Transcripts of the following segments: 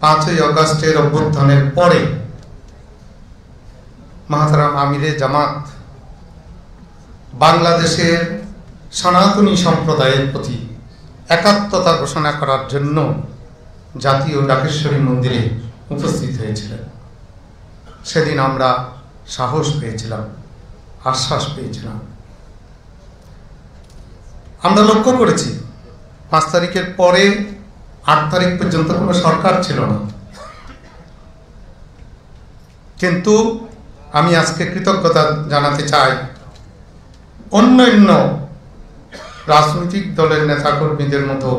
5ই আগস্টের অভ্যুত্থানের পরে মাহতারাম আমিরে জামাত বাংলাদেশের সনাতনী সম্প্রদায়ের প্রতি একাত্মতা ঘোষণা করার জন্য জাতীয় ডাকেশ্বরী মন্দিরে উপস্থিত হয়েছিলেন। সেদিন আমরা সাহস পেয়েছিলাম, আশ্বাস পেয়েছিলাম। আমরা লক্ষ্য করেছি 5 তারিখের পরে 8 তারিখ পর্যন্ত কোনো সরকার ছিল না, কিন্তু আমি আজকে কৃতজ্ঞতা জানাতে চাই অন্যান্য রাজনৈতিক দলের নেতাকর্মীদের মতো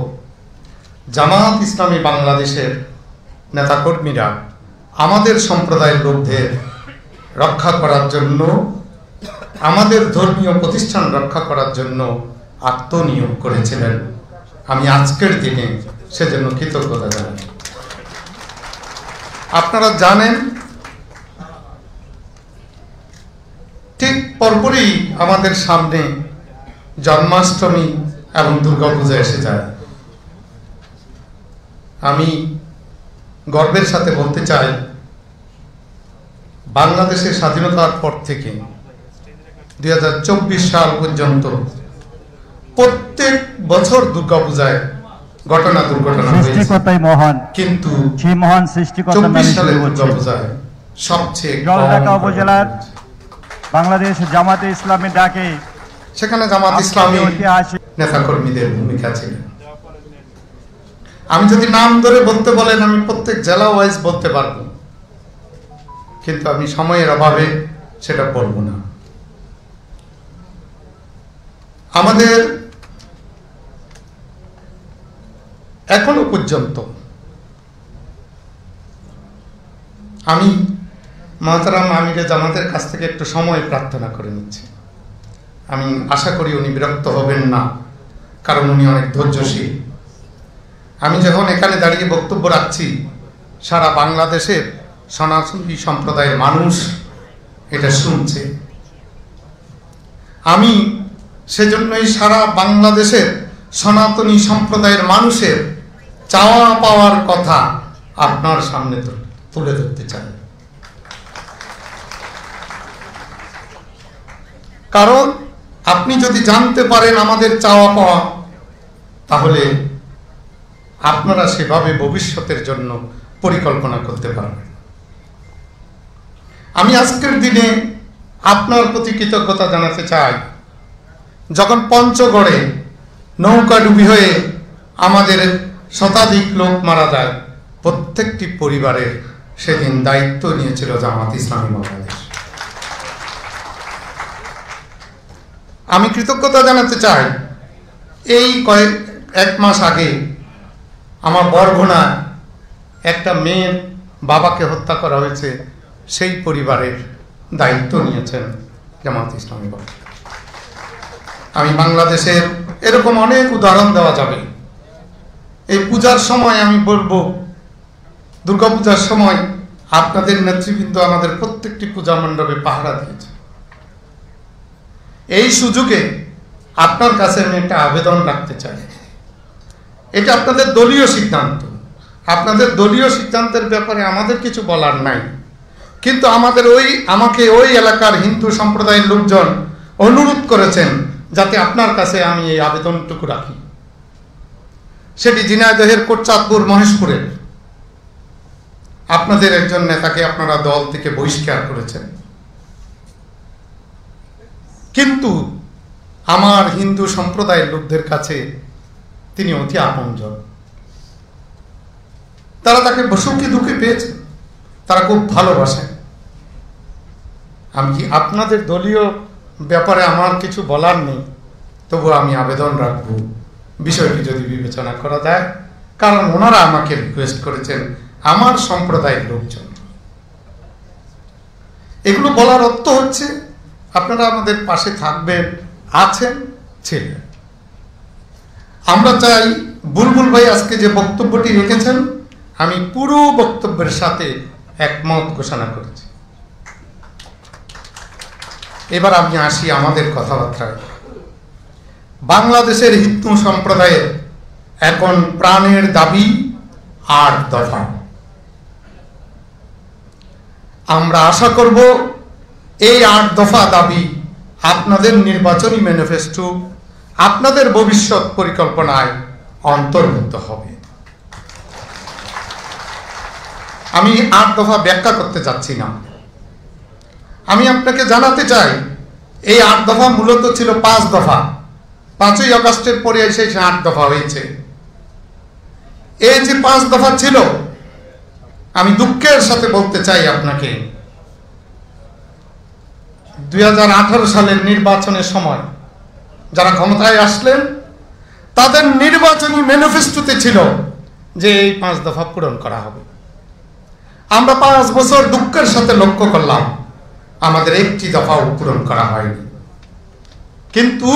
জামাত ইসলামী বাংলাদেশের নেতাকর্মীরা আমাদের সম্প্রদায়ের লোকদের রক্ষা করার জন্য, আমাদের ধর্মীয় প্রতিষ্ঠান রক্ষা করার জন্য আত্মনিয়োগ করেছিলেন। আমি আজকের দিনে সেজন্য কৃতজ্ঞতা জানাই। আপনারা জানেন, ঠিক পরপরই আমাদের সামনে জন্মাষ্টমী এবং দুর্গাপূজা এসে যায়। আমি গর্বের সাথে বলতে চাই, বাংলাদেশের স্বাধীনতার পর থেকে 2024 সাল পর্যন্ত প্রত্যেক বছর দুর্গাপূজায় দুর্ঘটনা হয়েছে, কিন্তু সেই মহান সৃষ্টিকর্তার নামে দুর্গাপূজায় সবচেয়ে জলঢাকা উপজেলার বাংলাদেশ জামাতে ইসলামী ডাকে সেখানে জামাত ইসলামী নেতাকর্মীদের ভূমিকা ছিল। আমি যদি নাম ধরে বলতে বলেন আমি প্রত্যেক জেলা ওয়াইজ বলতে পারবো, কিন্তু আমি সময়ের অভাবে সেটা বলবো না। আমাদের এখনো পর্যন্ত আমি মাহতারাম আমিরে জামাতের কাছ থেকে একটু সময় প্রার্থনা করে নিচ্ছি। আমি আশা করি উনি বিরক্ত হবেন না, কারণ উনি অনেক ধৈর্যশীল। আমি যখন এখানে দাঁড়িয়ে বক্তব্য রাখছি, সারা বাংলাদেশের সনাতনী সম্প্রদায়ের মানুষ এটা শুনছে। আমি সেজন্যই সারা বাংলাদেশের সনাতনী সম্প্রদায়ের মানুষের চাওয়া পাওয়ার কথা আপনার সামনে তুলে ধরতে চাই। কারণ আপনি যদি জানতে পারেন আমাদের চাওয়া পাওয়া, তাহলে আপনারা সেভাবে ভবিষ্যতের জন্য পরিকল্পনা করতে পারবেন। আমি আজকের দিনে আপনার প্রতি কৃতজ্ঞতা জানাতে চাই। যখন পঞ্চগড়ে নৌকাডুবি হয়ে আমাদের শতাধিক লোক মারা যায়, প্রত্যেকটি পরিবারের সেদিন দায়িত্ব নিয়েছিল জামাত ইসলামী বাংলাদেশ। আমি কৃতজ্ঞতা জানাতে চাই, এই এক মাস আগে আমার বরগুনা একটা মেয়ের বাবাকে হত্যা করা হয়েছে, সেই পরিবারের দায়িত্ব নিয়েছেন জামাত ইসলামী বাংলাদেশ। আমি বাংলাদেশের এরকম অনেক উদাহরণ দেওয়া যাবে। এই পূজার সময় আমি বলবো, দুর্গাপূজার সময় আপনাদের নেতৃবৃন্দ আমাদের প্রত্যেকটি পূজা মণ্ডপে পাহারা দিয়েছে। এই সুযোগে আপনার কাছে আমি একটা আবেদন রাখতে চাই। এটা আপনাদের দলীয় সিদ্ধান্ত, আপনাদের দলীয় সিদ্ধান্তের ব্যাপারে আমাদের কিছু বলার নাই, কিন্তু আমাকে ওই এলাকার হিন্দু সম্প্রদায়ের লোকজন অনুরোধ করেছেন যাতে আপনার কাছে আমি এই আবেদনটুকু রাখি। সেটি ঝিনাইদহের কোটচাঁদপুর মহেশপুরের আপনাদের একজন নেতাকে আপনারা দল থেকে বহিষ্কার করেছেন, কিন্তু আমার হিন্দু সম্প্রদায়ের লোকদের কাছে তিনি অতি আপনজন। তারা তাকে সুখে দুঃখে পেয়েছে, তারা খুব ভালোবাসেন। আমি আপনাদের দলীয় ব্যাপারে আমার কিছু বলার নেই, তবু আমি আবেদন রাখবো বিষয়টি যদি বিবেচনা করা যায়, কারণ ওনারা আমাকে রিকোয়েস্ট করেছেন, আমার সম্প্রদায়ের লোকজন। এগুলো বলার অর্থ হচ্ছে আপনারা আমাদের পাশে থাকবেন, আছেন, ছিলেন। আমরা চাই, বুলবুল ভাই আজকে যে বক্তব্যটি রেখেছেন, আমি পুরো বক্তব্যের সাথে একমত ঘোষণা করেছি। এবার আমি আসি আমাদের কথাবার্তায়। বাংলাদেশের হিন্দু সম্প্রদায়ের এখন প্রাণের দাবি 8 দফা। আমরা আশা করব এই 8 দফা দাবি আপনাদের নির্বাচনী ম্যানিফেস্টো, আপনাদের ভবিষ্যৎ পরিকল্পনায় অন্তর্ভুক্ত হবে। আমি 8 দফা ব্যাখ্যা করতে যাচ্ছি না। আমি আপনাকে জানাতে চাই এই 8 দফা মূলত ছিল 5 দফা। 5ই আগস্টের পরে এসে 8 দফা হয়েছে। এই যে 5 দফা ছিল, আমি দুঃখের সাথে বলতে চাই আপনাকে, 2018 সালের নির্বাচনের সময় যারা ক্ষমতায় আসলেন তাদের নির্বাচনী ম্যানিফেস্টোতে ছিল যে এই 5 দফা পূরণ করা হবে। আমরা 5 বছর দুঃখের সাথে লক্ষ্য করলাম আমাদের একটি দফাও পূরণ করা হয়নি। কিন্তু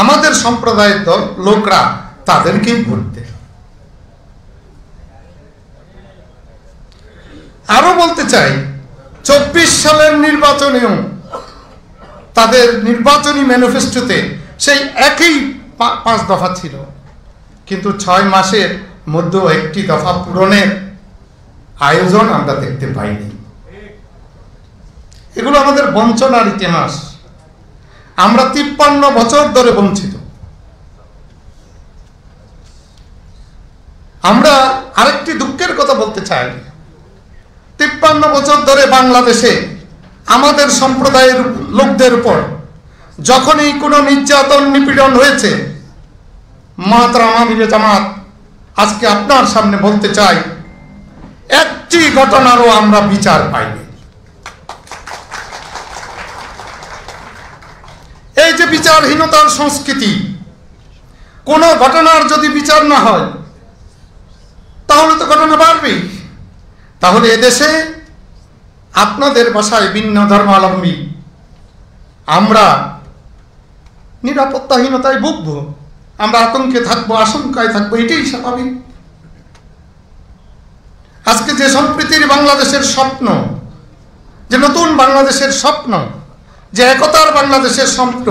আমাদের সম্প্রদায়ের লোকরা তাদেরকেই ভোট দেয়। আরো বলতে চাই 24 সালের নির্বাচনেও তাদের নির্বাচনী ম্যানিফেস্টোতে সেই একই 5 দফা ছিল, কিন্তু 6 মাসের মধ্যে একটি দফা পূরণের আয়োজন আমরা দেখতে পাইনি। এগুলো আমাদের বঞ্চনার ইতিহাস। আমরা 53 বছর ধরে বঞ্চিত। আমরা আরেকটি দুঃখের কথা বলতে চাই, 53 বছর ধরে বাংলাদেশে আমাদের সম্প্রদায়ের লোকদের উপর যখনই কোনো নির্যাতন নিপীড়ন হয়েছে, মাহতারাম আমিরে জামাত আজকে আপনার সামনে বলতে চাই, একটি ঘটনারও আমরা বিচার পাইনি। এই যে বিচারহীনতার সংস্কৃতি, কোন ঘটনার যদি বিচার না হয় তাহলে তো ঘটনা বাড়বেই। তাহলে এদেশে আপনাদের ভাষায় ভিন্ন ধর্মাবলম্বী আমরা নিরাপত্তাহীনতায় ভুগবো, আমরা আতঙ্কে থাকবো, আশঙ্কায় থাকবো, এটাই স্বাভাবিক। আজকে যে সম্প্রীতির বাংলাদেশের স্বপ্ন, যে নতুন বাংলাদেশের স্বপ্ন, যে একতার বাংলাদেশের স্বপ্ন,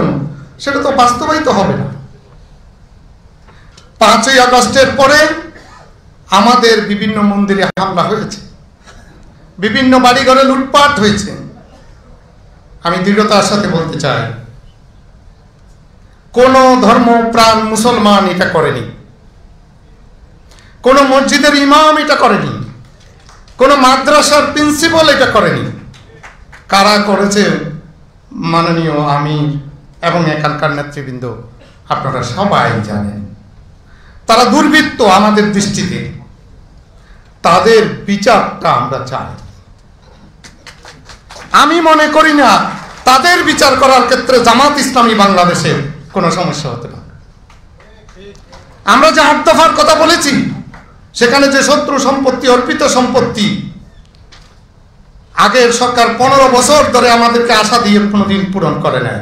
সেটা তো বাস্তবায়িত হবে না। 5ই আগস্টের পরে আমাদের বিভিন্ন মন্দিরে হামলা হয়েছে, বিভিন্ন বাড়িঘরে লুটপাট হয়েছে। আমি দৃঢ়তার সাথে বলতে চাই, কোন ধর্মপ্রাণ মুসলমান এটা করেনি, কোন মসজিদের ইমাম এটা করেনি, কোন মাদ্রাসার প্রিন্সিপাল এটা করেনি। কারা করেছে মাননীয় আমির এবং এখানকার নেতৃবৃন্দ আপনারা সবাই জানেন। তারা দুর্বৃত্ত আমাদের দৃষ্টিতে, তাদের বিচারটা আমরা চাই। আমি মনে করি না তাদের বিচার করার ক্ষেত্রে জামাত ইসলামী বাংলাদেশের কোনো সমস্যা হতে পারে। আমরা যে 8 দফার কথা বলেছি, সেখানে যে শত্রু সম্পত্তি, অর্পিত সম্পত্তি, আগের সরকার 15 বছর ধরে আমাদেরকে আশা দিয়ে কোনোদিন পূরণ করে নাই,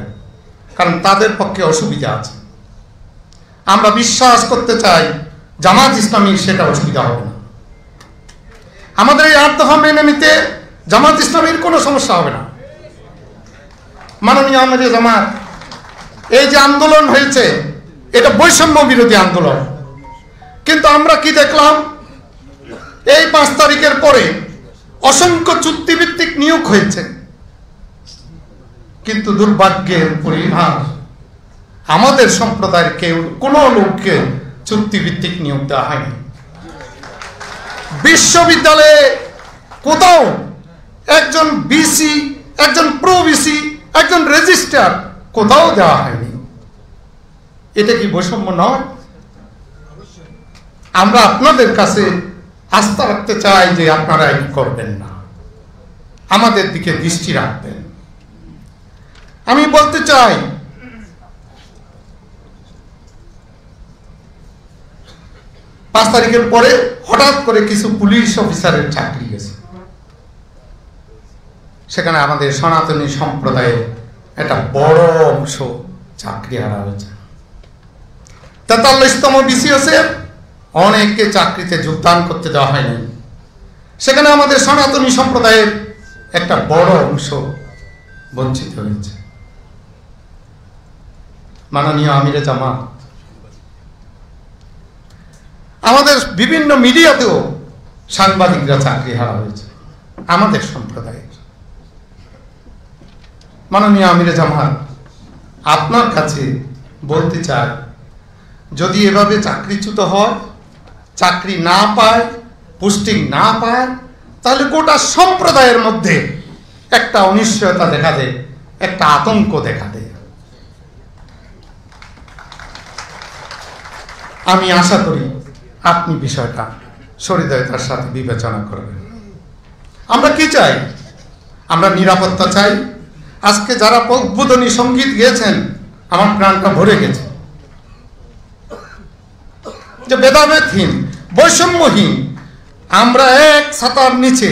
কারণ তাদের পক্ষে অসুবিধা আছে। আমরা বিশ্বাস করতে চাই জামাত ইসলামীর সেটা অসুবিধা হবে না। আমাদের এই 8 দফা মেনে নিতে জামাত ইসলামীর কোনো সমস্যা হবে না। মাননীয় আমিরে জামাত, এই যে আন্দোলন হয়েছে এটা বৈষম্য বিরোধী আন্দোলন, কিন্তু আমরা কি দেখলাম, এই 5 তারিখের পরে অসংখ্য চুক্তিভিত্তিক নিয়োগ হয়েছে, কিন্তু দুর্ভাগ্যের পরিহার আমাদের সম্প্রদায়ের কেউ কোনো লোককে চুক্তিভিত্তিক নিয়োগ দেওয়া হয়নি। বিশ্ববিদ্যালয়ে কোথাও একজন বিসি, একজন প্রো বিসি, একজন রেজিস্ট্রার কোথাও দেওয়া হয়নি। এটা কি বৈষম্য নয়? আমরা আপনাদের কাছে আস্থা রাখতে চাই যে আপনারা এই করবেন না, আমাদের দিকে দৃষ্টি রাখবেন। আমি বলতে চাই, পাঁচ তারিখের পরে হঠাৎ করে কিছু পুলিশ অফিসারের চাকরি গেছে, সেখানে আমাদের সনাতনী সম্প্রদায়ের একটা বড় অংশ চাকরি হারা হয়েছে। 43তম বিসিএসের অনেককে চাকরিতে যোগদান করতে দেওয়া হয়নি, সেখানে আমাদের সনাতনী সম্প্রদায়ের একটা বড় অংশ বঞ্চিত হয়েছে। মাননীয় আমিরে জামাত, আমাদের বিভিন্ন মিডিয়াতেও সাংবাদিকরা চাকরি হারা হয়েছে। আমাদের সম্প্রদায়ের। মাননীয় আমিরে জামাত, আপনার কাছে বলতে চাই, যদি এভাবে চাকরিচ্যুত হয়, চাকরি না পায়, পোস্টিং না পায়, তাহলে গোটা সম্প্রদায়ের মধ্যে একটা অনিশ্চয়তা দেখা দেয়, একটা আতঙ্ক দেখা দেয়। আমি আশা করি আপনি বিষয়টা সহৃদয়তার সাথে বিবেচনা করবেন। আমরা কি চাই? আমরা নিরাপত্তা চাই। আজকে যারা উদ্বোধনী সঙ্গীত গেয়েছেন, আমার প্রাণটা ভরে গেছে। যে ভেদাভেদহীন, বৈষম্যহীন, আমরা এক ছাতার নিচে,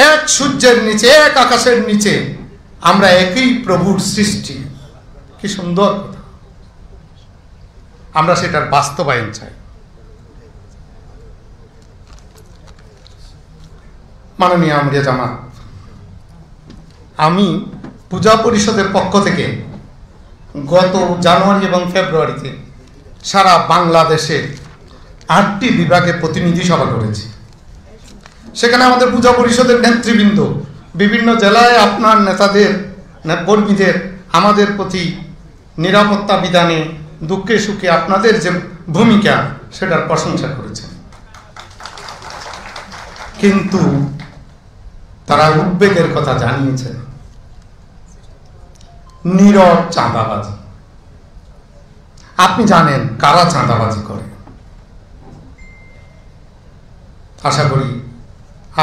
এক সূর্যের নিচে, এক আকাশের নিচে, আমরা একই প্রভুর সৃষ্টি। কি সুন্দর কথা! আমরা সেটার বাস্তবায়ন চাই। মাননীয় আমিরে জামাত, আমি পূজা পরিষদের পক্ষ থেকে গত জানুয়ারি এবং ফেব্রুয়ারিতে সারা বাংলাদেশে 8টি বিভাগে প্রতিনিধি সভা করেছি। সেখানে আমাদের পূজা পরিষদের নেতৃবৃন্দ বিভিন্ন জেলায় আপনার নেতাদের, কর্মীদের আমাদের প্রতি নিরাপত্তা বিধানে, দুঃখে সুখে আপনাদের যে ভূমিকা, সেটার প্রশংসা করেছেন। কিন্তু তারা উদ্বেগের কথা জানিয়েছেন নীরব চাঁদাবাজি। আপনি জানেন কারা চাঁদাবাজি করে। আশা করি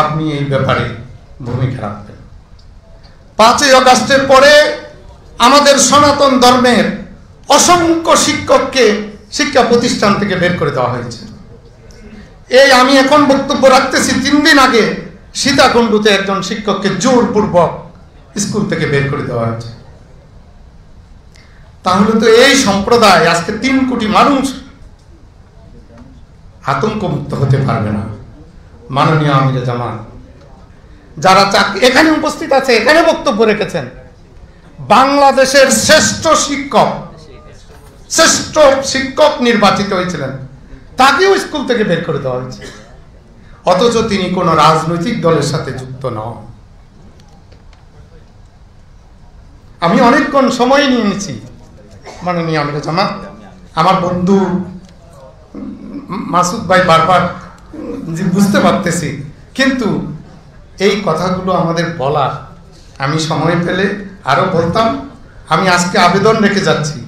আপনি এই ব্যাপারে ভূমিকা রাখবেন। 5ই আগস্টের পরে আমাদের সনাতন ধর্মের অসংখ্য শিক্ষককে শিক্ষা প্রতিষ্ঠান থেকে বের করে দেওয়া হয়েছে। এই আমি এখন বক্তব্য রাখতেছি, 3 দিন আগে সীতাকুণ্ডুতে একজন শিক্ষককে জোরপূর্বক স্কুল থেকে বের করে দেওয়া হয়েছে। তাহলে তো এই সম্প্রদায়, আজকে 3 কোটি মানুষ আতঙ্কমুক্ত হতে পারবে না। মাননীয় আমিরে জামাত, যারা এখানে উপস্থিত আছে, এখানে বক্তব্য রেখেছেন, বাংলাদেশের শ্রেষ্ঠ শিক্ষক নির্বাচিত হয়েছিলেন, তাকেও স্কুল থেকে বের করে দেওয়া হয়েছে, অথচ তিনি কোন রাজনৈতিক দলের সাথে যুক্ত নন। আমি অনেকক্ষণ সময় নিয়ে নিয়েছি। মাননীয় আমিরে জামাত, আমার বন্ধু মাসুদ ভাই বারবার বুঝতে পারতেছি, কিন্তু এই কথাগুলো আমাদের বলার, আমি সময় পেলে আরো বলতাম। আমি আজকে আবেদন রেখে যাচ্ছি,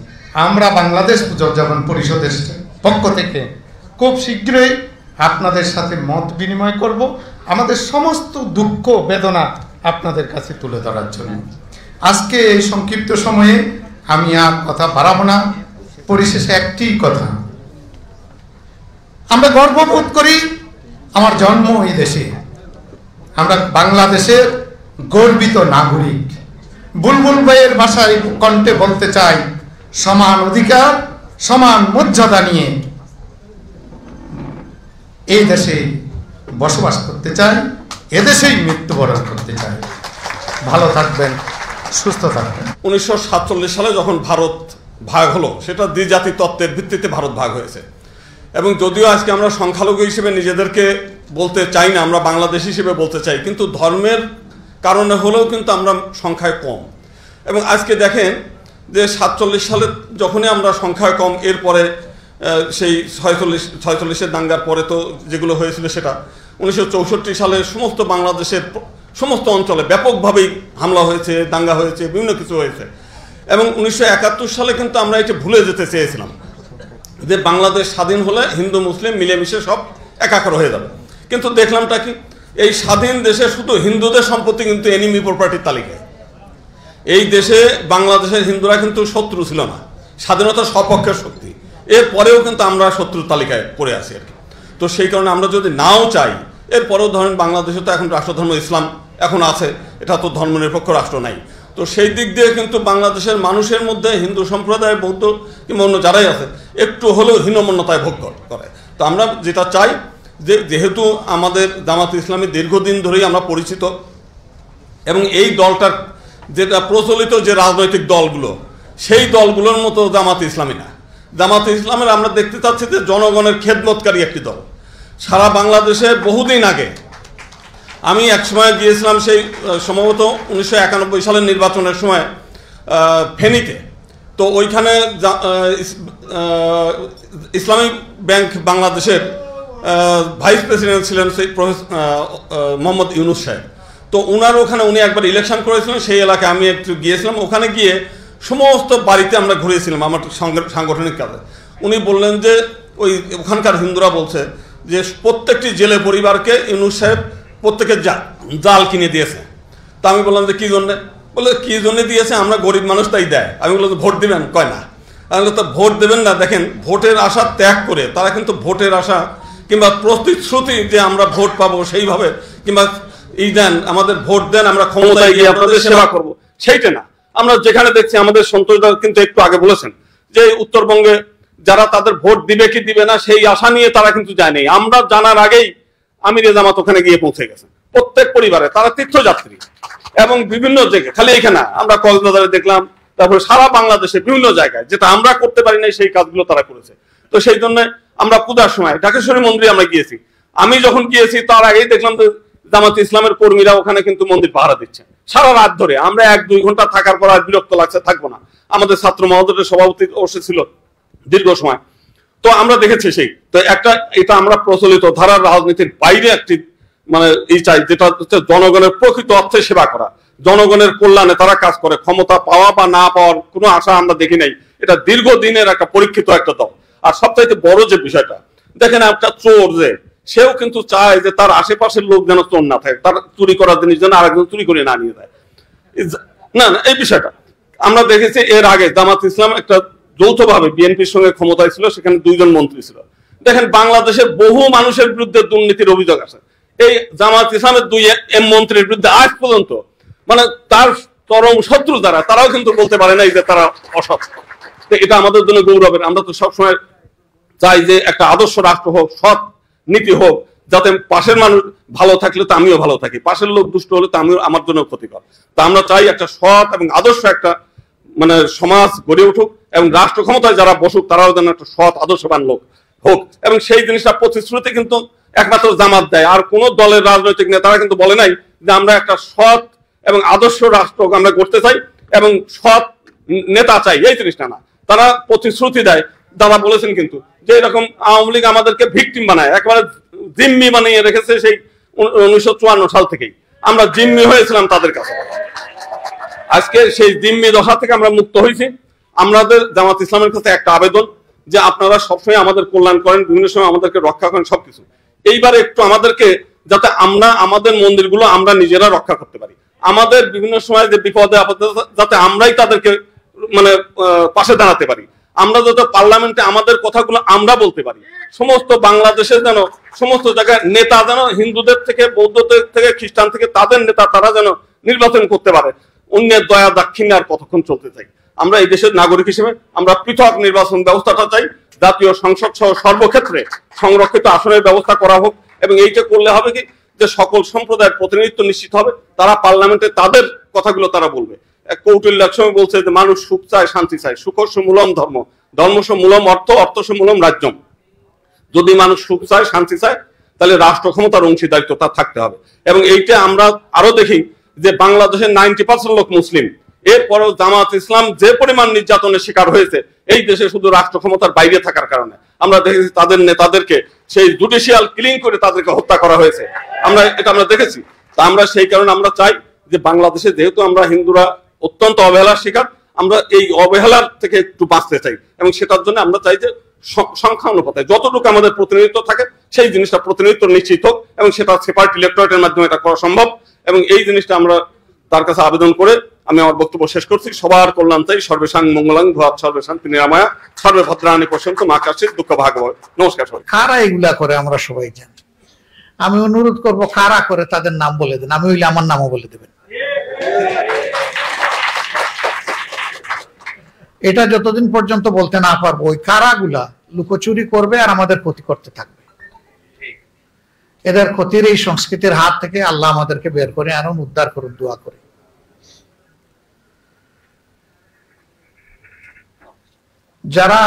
আমরা বাংলাদেশ পূজা উদযাপন পরিষদের পক্ষ থেকে খুব শীঘ্রই আপনাদের সাথে মত বিনিময় করব, আমাদের সমস্ত দুঃখ বেদনা আপনাদের কাছে তুলে ধরার জন্য। আজকে এই সংক্ষিপ্ত সময়ে আমি আর কথা বাড়াবো না। পরিশেষে একটি কথা, আমরা গর্ববোধ করি আমার জন্ম এই দেশে, আমরা বাংলাদেশের গর্বিত নাগরিক। বুলবুল ভাইয়ের ভাষায় কণ্ঠে বলতে চাই, সমান অধিকার, সমান মর্যাদা নিয়ে এই দেশে বসবাস করতে চাই, এদেশেই মৃত্যুবরণ করতে চাই। ভালো থাকবেন, সুস্থ থাকবেন। 1947 সালে যখন ভারত ভাগ হলো, সেটা দ্বিজাতি তত্ত্বের ভিত্তিতে ভারত ভাগ হয়েছে। এবং যদিও আজকে আমরা সংখ্যালঘু হিসেবে নিজেদেরকে বলতে চাই না, আমরা বাংলাদেশ হিসেবে বলতে চাই, কিন্তু ধর্মের কারণে হলেও কিন্তু আমরা সংখ্যায় কম। এবং আজকে দেখেন যে 47 সালে যখনই আমরা সংখ্যায় কম, এরপরে সেই 46-এর দাঙ্গার পরে তো যেগুলো হয়েছিল, সেটা 1964 সালে সমস্ত বাংলাদেশের সমস্ত অঞ্চলে ব্যাপকভাবেই হামলা হয়েছে, দাঙ্গা হয়েছে, বিভিন্ন কিছু হয়েছে। এবং 1971 সালে কিন্তু আমরা এটা ভুলে যেতে চেয়েছিলাম যে বাংলাদেশ স্বাধীন হলে হিন্দু মুসলিম মিলেমিশে সব একাকার হয়ে যাবে। কিন্তু দেখলামটা কি, এই স্বাধীন দেশে শুধু হিন্দুদের সম্পত্তি কিন্তু এনিমি প্রপার্টির তালিকায়। এই দেশে বাংলাদেশের হিন্দুরা কিন্তু শত্রু ছিল না, স্বাধীনতার সপক্ষের শক্তি। এরপরেও কিন্তু আমরা শত্রুর তালিকায় পড়ে আছি আর কি। তো সেই কারণে আমরা যদি নাও চাই, এরপরেও ধরেন বাংলাদেশে তো এখন রাষ্ট্রধর্ম ইসলাম এখন আছে, এটা তো ধর্মনিরপেক্ষ রাষ্ট্র নাই। তো সেই দিক দিয়ে কিন্তু বাংলাদেশের মানুষের মধ্যে হিন্দু সম্প্রদায়, বৌদ্ধ কিংবা অন্য যারাই আছে, একটু হলেও হীনমন্যতায় ভোগ করে। তো আমরা যেটা চাই যে, যেহেতু আমাদের জামাত ইসলামী দীর্ঘদিন ধরেই আমরা পরিচিত, এবং এই দলটার যেটা প্রচলিত যে রাজনৈতিক দলগুলো, সেই দলগুলোর মতো জামাত ইসলামী না। জামাত ইসলামের আমরা দেখতে চাচ্ছি যে জনগণের খেদমতকারী একটি দল। সারা বাংলাদেশে বহুদিন আগে আমি এক সময় গিয়েছিলাম সেই সম্ভবত 1991 সালের নির্বাচনের সময় ফেনীতে। তো ওইখানে ইসলামিক ব্যাংক বাংলাদেশের ভাইস প্রেসিডেন্ট ছিলেন সেই মোহাম্মদ ইউনুস সাহেব। তো ওখানে উনি একবার ইলেকশন করেছিলেন, সেই এলাকায় আমি একটু গিয়েছিলাম। ওখানে গিয়ে সমস্ত বাড়িতে আমরা ঘুরেছিলাম আমার সাংগঠনিক কাজে। উনি বললেন যে ওখানকার হিন্দুরা বলছে যে প্রত্যেকটি জেলে পরিবারকে ইউনুস সাহেব প্রত্যেকে জাল কিনে দিয়েছে। তা আমি বললাম যে কী জন্যে? বলে কী জন্যে দিয়েছে, আমরা গরিব মানুষ তাই দেয়। আমি বললাম ভোট দেবেন? কয় না। আমি বললাম তো ভোট দেবেন না? দেখেন, ভোটের আশা ত্যাগ করে তারা কিন্তু ভোটের আশা কিংবা প্রতিশ্রুতি যে আমরা ভোট পাবো সেইভাবে কিংবা দেন আমাদের ভোট দেন, আমরা ক্ষমতায় গিয়ে আপনাদের সেবা করব, সেইটা না। আমরা যেখানে দেখছি আমাদের সন্তোষদা কিন্তু একটু আগে বলেছেন যে উত্তরবঙ্গে যারা তাদের ভোট দিবে কি দিবে না সেই আশা নিয়ে তারা কিন্তু যায়নি। আমরা জানার আগেই আমিরে জামাত ওখানে গিয়ে পৌঁছে গেছেন, প্রত্যেক পরিবারে তারা তীর্থযাত্রী। এবং বিভিন্ন জায়গায়, খালি এখানে আমরা কক্সবাজারে দেখলাম, তারপরে সারা বাংলাদেশে বিভিন্ন জায়গায় যেটা আমরা করতে পারি না সেই কাজগুলো তারা করেছে। তো সেই জন্য আমরা পূজার সময় ঢাকেশ্বরী মন্দিরে আমরা গিয়েছি। আমি যখন গিয়েছি তার আগেই দেখলাম যে জামাত ইসলামের কর্মীরা ওখানে কিন্তু মন্দির পাহারা দিচ্ছে সারা রাত ধরে। আমরা 1-2 ঘন্টা থাকার পর আর বিরক্ত লাগছে, থাকবো না। আমাদের ছাত্র মহোদয়ের সভাপতি বসেছিল দীর্ঘ সময়। তো আমরা দেখেছি তো এটা আমরা প্রচলিত ধারার রাজনীতির বাইরে একটি চাই, যেটা হচ্ছে জনগণের প্রকৃত অর্থে সেবা করা, জনগণের কল্যাণে তারা কাজ করে। ক্ষমতা পাওয়া বা না পাওয়ার কোনো আশা আমরা দেখি নাই। এটা দীর্ঘদিনের একটা পরীক্ষিত একটা দল। আর সবচাইতে বড় যে বিষয়টা দেখেন, একটা চোর যে সেও কিন্তু চায় যে তার আশেপাশের লোক যেন চোর না থাকে, তার চুরি করার জিনিস যেন আরেকজন চুরি করে না নিয়ে যায়। না, এই বিষয়টা আমরা দেখেছি। এর আগে জামাত ইসলাম একটা যৌথভাবে বিএনপির সঙ্গে ক্ষমতায় ছিল, সেখানে 2 জন মন্ত্রী ছিল। দেখেন, বাংলাদেশে বহু মানুষের বিরুদ্ধে দুর্নীতির অভিযোগ আছে। এই জামাত ইসলামের 2 মন্ত্রীর বিরুদ্ধে আজ পর্যন্ত তার চরম শত্রু যারা, তারাও কিন্তু বলতে পারে না যে তারা অসৎ। এটা আমাদের জন্য গৌরবের। আমরা তো সবসময় চাই যে একটা আদর্শ রাষ্ট্র হোক, সৎ নীতি হোক, যাতে পাশের মানুষ ভালো থাকলে তো আমিও ভালো থাকি, পাশের লোক দুষ্ট হলে তো আমিও আমার জন্য ক্ষতিকর। তা আমরা চাই একটা সৎ এবং আদর্শ একটা সমাজ গড়ে উঠুক এবং রাষ্ট্র ক্ষমতায় যারা বসুক তারাও যেন একটা সৎ আদর্শবান লোক হোক। এবং সেই জিনিসটা প্রতিশ্রুতি কিন্তু একমাত্র জামাত দেয়, আর কোন দলের রাজনৈতিক নেতারা কিন্তু বলে নাই যে আমরা একটা সৎ এবং আদর্শ রাষ্ট্র আমরা করতে চাই এবং সৎ নেতা চাই, এই জিনিসটা না। তারা প্রতিশ্রুতি দেয়। তারা বলেছেন কিন্তু যে এরকম আওয়ামী লীগ আমাদেরকে ভিকটিম বানায়, একেবারে জিম্মি বানিয়ে রেখেছে সেই 1954 সাল থেকেই। আমরা জিম্মি হয়েছিলাম তাদের কাছে। আজকে সেই জিম্মি দশা থেকে আমরা মুক্ত হয়েছি। আমাদের জামাত ইসলামের কাছে একটা আবেদন যে আপনারা সবসময় আমাদের কল্যাণ করেন, বিভিন্ন সময় আমাদেরকে রক্ষা করেন, সবকিছু। এইবারে একটু আমাদেরকে যাতে আমরা আমাদের মন্দিরগুলো আমরা নিজেরা রক্ষা করতে পারি, আমাদের বিভিন্ন সময় যে বিপদে আপদে যাতে আমরাই তাদেরকে পাশে দাঁড়াতে পারি, আমরা যাতে পার্লামেন্টে আমাদের কথাগুলো আমরা বলতে পারি। সমস্ত বাংলাদেশের যেন সমস্ত জায়গায় নেতা যেন হিন্দুদের থেকে, বৌদ্ধদের থেকে, খ্রিস্টান থেকে তাদের নেতা তারা যেন নির্বাচন করতে পারে। অন্যের দয়া দাক্ষিণ্য আর কতক্ষণ চলতে চাই? আমরা এই দেশের নাগরিক হিসেবে আমরা পৃথক নির্বাচন ব্যবস্থাটা চাই। জাতীয় সংসদ সহ সর্বক্ষেত্রে সংরক্ষিত আসনের ব্যবস্থা করা হোক। এবং এইটা করলে হবে কি যে সকল সম্প্রদায়ের প্রতিনিধিত্ব নিশ্চিত হবে, তারা পার্লামেন্টে তাদের কথাগুলো তারা বলবে। কৌটিল্য একসময় বলছে যে মানুষ সুখ চায়, শান্তি চায়, সুখস্য মূলম ধর্ম, ধর্মস্য মূলম অর্থ, অর্থস্য মূলম রাজ্যম। যদি মানুষ সুখ চায়, শান্তি চায়, তাহলে রাষ্ট্র ক্ষমতার অংশীদারিত্ব তার থাকতে হবে। এবং এইটা আমরা আরো দেখি যে বাংলাদেশের 90% লোক মুসলিম, এরপরেও জামাত ইসলাম যে পরিমাণ নির্যাতনের শিকার হয়েছে এই দেশে শুধু রাষ্ট্র ক্ষমতার বাইরে থাকার কারণে। আমরা দেখেছি তাদের নেতাদেরকে সেই জুডিশিয়াল কিলিং করে তাদেরকে হত্যা করা হয়েছে, আমরা দেখেছি। তা আমরা সেই কারণে আমরা চাই যে বাংলাদেশে যেহেতু আমরা হিন্দুরা অত্যন্ত অবহেলার শিকার, আমরা এই অবহেলার থেকে একটু বাঁচতে চাই। এবং সেটার জন্য আমরা চাই যে সংখ্যা অনুপাতে যতটুকু আমাদের প্রতিনিধিত্ব থাকে সেই জিনিসটা প্রতিনিধিত্ব নিশ্চিত হোক, এবং সেটা সেপারেট ইলেক্টোরেটের মাধ্যমে এটা করা সম্ভব। এবং এই জিনিসটা আমরা তার কাছে আবেদন করে আমি আমার বক্তব্য শেষ করছি। সবার কল্যাণ চাই। সর্বেশাং মঙ্গলাং ভূয়াৎ সর্বেশান্তি নিরাময়া সর্বে ভদ্রাণী পশ্যন্তু মা কাশ্চিৎ দুঃখ ভাগবত। নমস্কার সবাই। কারা এগুলা করে আমরা সবাই জানি। আমি অনুরোধ করব কারা করে তাদের নাম বলে দেন, আমি হইলে আমার নামও বলে দেবেন। এটা যতদিন পর্যন্ত বলতে না পারবো ওই কারাগুলা লুকোচুরি করবে আর আমাদের ক্ষতি করতে থাকবে। এদের ক্ষতির এই সংস্কৃতির হাত থেকে আল্লাহ আমাদেরকে বের করে আনুন, উদ্ধার করুন, দোয়া করে। যারা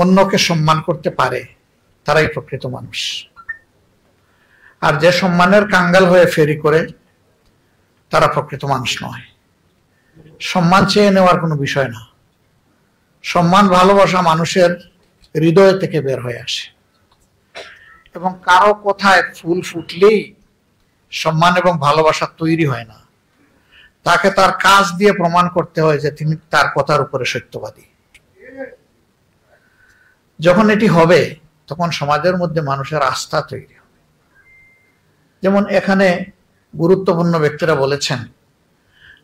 অন্যকে সম্মান করতে পারে তারাই প্রকৃত মানুষ। আর যে সম্মানের কাঙ্গাল হয়ে ফেরি করে তারা প্রকৃত মানুষ নয়। সম্মান চেয়ে নেওয়ার কোনো বিষয় না। সম্মান ভালোবাসা মানুষের হৃদয় থেকে বের হয়ে আসে, এবং কারো কথায় ফুল ফুটলেই সম্মান এবং ভালোবাসা তৈরি হয় না। তাকে তার কাজ দিয়ে প্রমাণ করতে হয় যে তিনি তার কথার উপরে সত্যবাদী। যখন এটি হবে তখন সমাজের মধ্যে মানুষের আস্থা তৈরি হবে। যেমন এখানে গুরুত্বপূর্ণ ব্যক্তিরা বলেছেন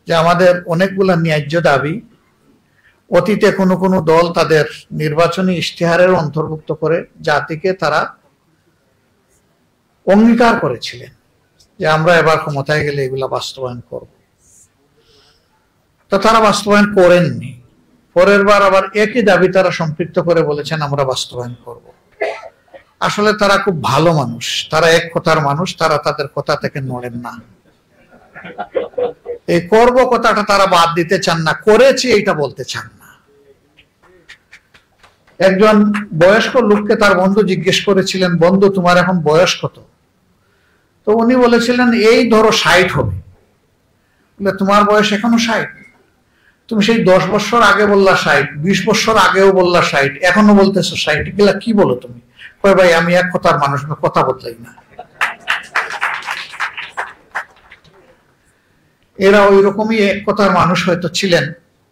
যে আমাদের অনেকগুলা ন্যায্য দাবি অতীতে কোনো কোনো দল তাদের নির্বাচনী ইশতেহারের অন্তর্ভুক্ত করে জাতিকে তারা অঙ্গীকার করেছিলেন যে আমরা এবার ক্ষমতায় গেলে এগুলা বাস্তবায়ন করব। তো তারা বাস্তবায়ন করেননি। পরের বার আবার একই দাবি তারা সম্পৃক্ত করে বলেছেন আমরা বাস্তবায়ন করব। আসলে তারা খুব ভালো মানুষ, তারা এক কথার মানুষ, তারা তাদের কথা থেকে নড়েন না। এই করব কথাটা তারা বাদ দিতে চান না, করেছি এইটা বলতে চান না। একজন বয়স্ক লোককে তার বন্ধু জিজ্ঞেস করেছিলেন, বন্ধু তোমার এখন বয়স কত? তো উনি বলেছিলেন এই ধরো 60 হবে। বলে তোমার বয়স এখনো 60? তুমি সেই 10 বছর আগে বললা 60, 20 বছর আগেও বললা 60, এখনো বলতেছো 60, এগুলা কি বলো তুমি? কয় ভাই আমি এক কথার মানুষ, কথা বদলাই না। এরা ওই রকমই এক কথার মানুষ হয়তো ছিলেন,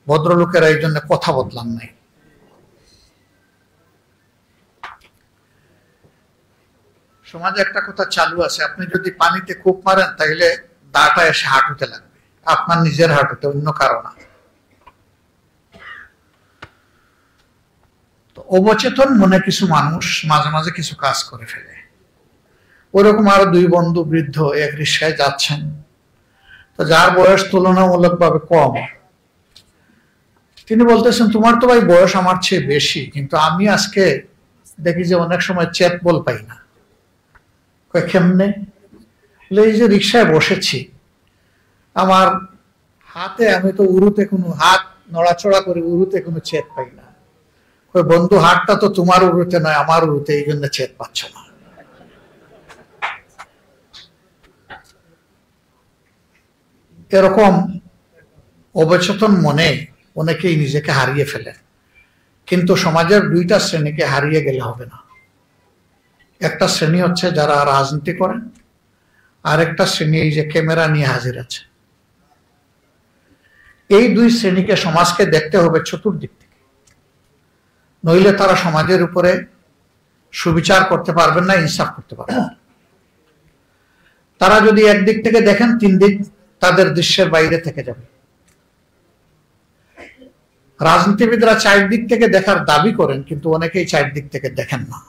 ভদ্রলোকেরা এই জন্য কথা বদলান নাই। সমাজে একটা কথা চালু আছে, আপনি যদি পানিতে কূপ মারেন তাহলে দাটা এসে হাঁটুতে লাগবে, আপনার নিজের হাঁটুতে, অন্য কারো না। তো অবচেতন মনে কিছু মানুষ মাঝে মাঝে কিছু কাজ করে ফেলে। ওরকম আরো 2 বন্ধু বৃদ্ধ এক রিক্সায় যাচ্ছেন। তো যার বয়স তুলনামূলকভাবে কম, তিনি বলতেছেন তোমার তো ভাই বয়স আমার চেয়ে বেশি, কিন্তু আমি আজকে দেখি যে অনেক সময় চেত বল পাই না। কেমনে? এই যে রিক্সায় বসেছি, আমার হাতে, আমি তো উরুতে কোনো হাত নড়াচড়া করে উরুতে কোনো চেত পাই না। বন্ধু হাতটা তো তোমার উরুতে নয়, আমার উরুতে, এই জন্য চেত পাচ্ছ না। এরকম অবচেতন মনে অনেকেই নিজেকে হারিয়ে ফেলেন। কিন্তু সমাজের 2টা শ্রেণীকে হারিয়ে গেলে হবে না। একটা শ্রেণী হচ্ছে যারা রাজনীতি করেন, আর একটা শ্রেণী এই যে ক্যামেরা নিয়ে হাজির আছে। এই 2 শ্রেণীকে সমাজকে দেখতে হবে চতুর্দিক থেকে, নইলে তারা সমাজের উপরে সুবিচার করতে পারবেন না, ইনসাফ করতে পারবেন না। তারা যদি একদিক থেকে দেখেন, 3 দিক তাদের দৃশ্যের বাইরে থেকে যাবে। রাজনীতিবিদরা 4 দিক থেকে দেখার দাবি করেন, কিন্তু অনেকেই 4 দিক থেকে দেখেন না।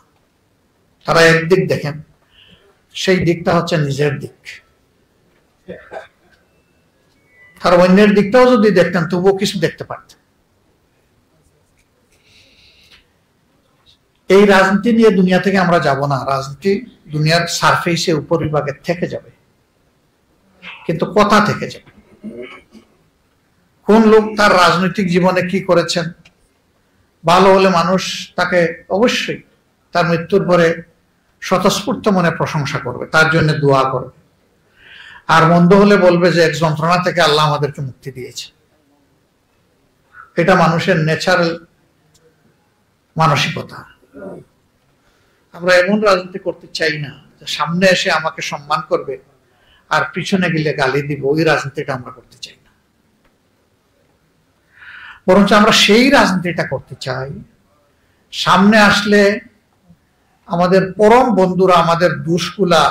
তারা একদিক দেখেন, সেই দিকটা হচ্ছে নিজের দিক। তারা অন্যের দিকটাও যদি দেখতেন তবুও কিছু দেখতে পারতেন। এই রাজনীতি নিয়ে দুনিয়া থেকে আমরা যাব না। রাজনীতি দুনিয়ার সারফেসে উপরিভাগে থেকে যাবে, কিন্তু কথা থেকে যাবে। কোন লোক তার রাজনৈতিক জীবনে কি করেছেন, ভালো হলে মানুষ তাকে অবশ্যই তার মৃত্যুর পরে স্বতঃস্ফূর্ত মনে প্রশংসা করবে, তার জন্য দোয়া করবে। আর মন্দ হলে বলবে যে এক যন্ত্রণা থেকে আল্লাহ আমাদেরকে মুক্তি দিয়েছে। এটা মানুষের ন্যাচারাল মানসিকতা। আমরা এমন রাজনীতি করতে চাই না যে সামনে এসে আমাকে সম্মান করবে আর পিছনে গেলে গালি দিব, ওই রাজনীতিটা আমরা করতে চাই না। বরঞ্চ আমরা সেই রাজনীতিটা করতে চাই, সামনে আসলে আমাদের পরম বন্ধুরা আমাদের দোষগুলা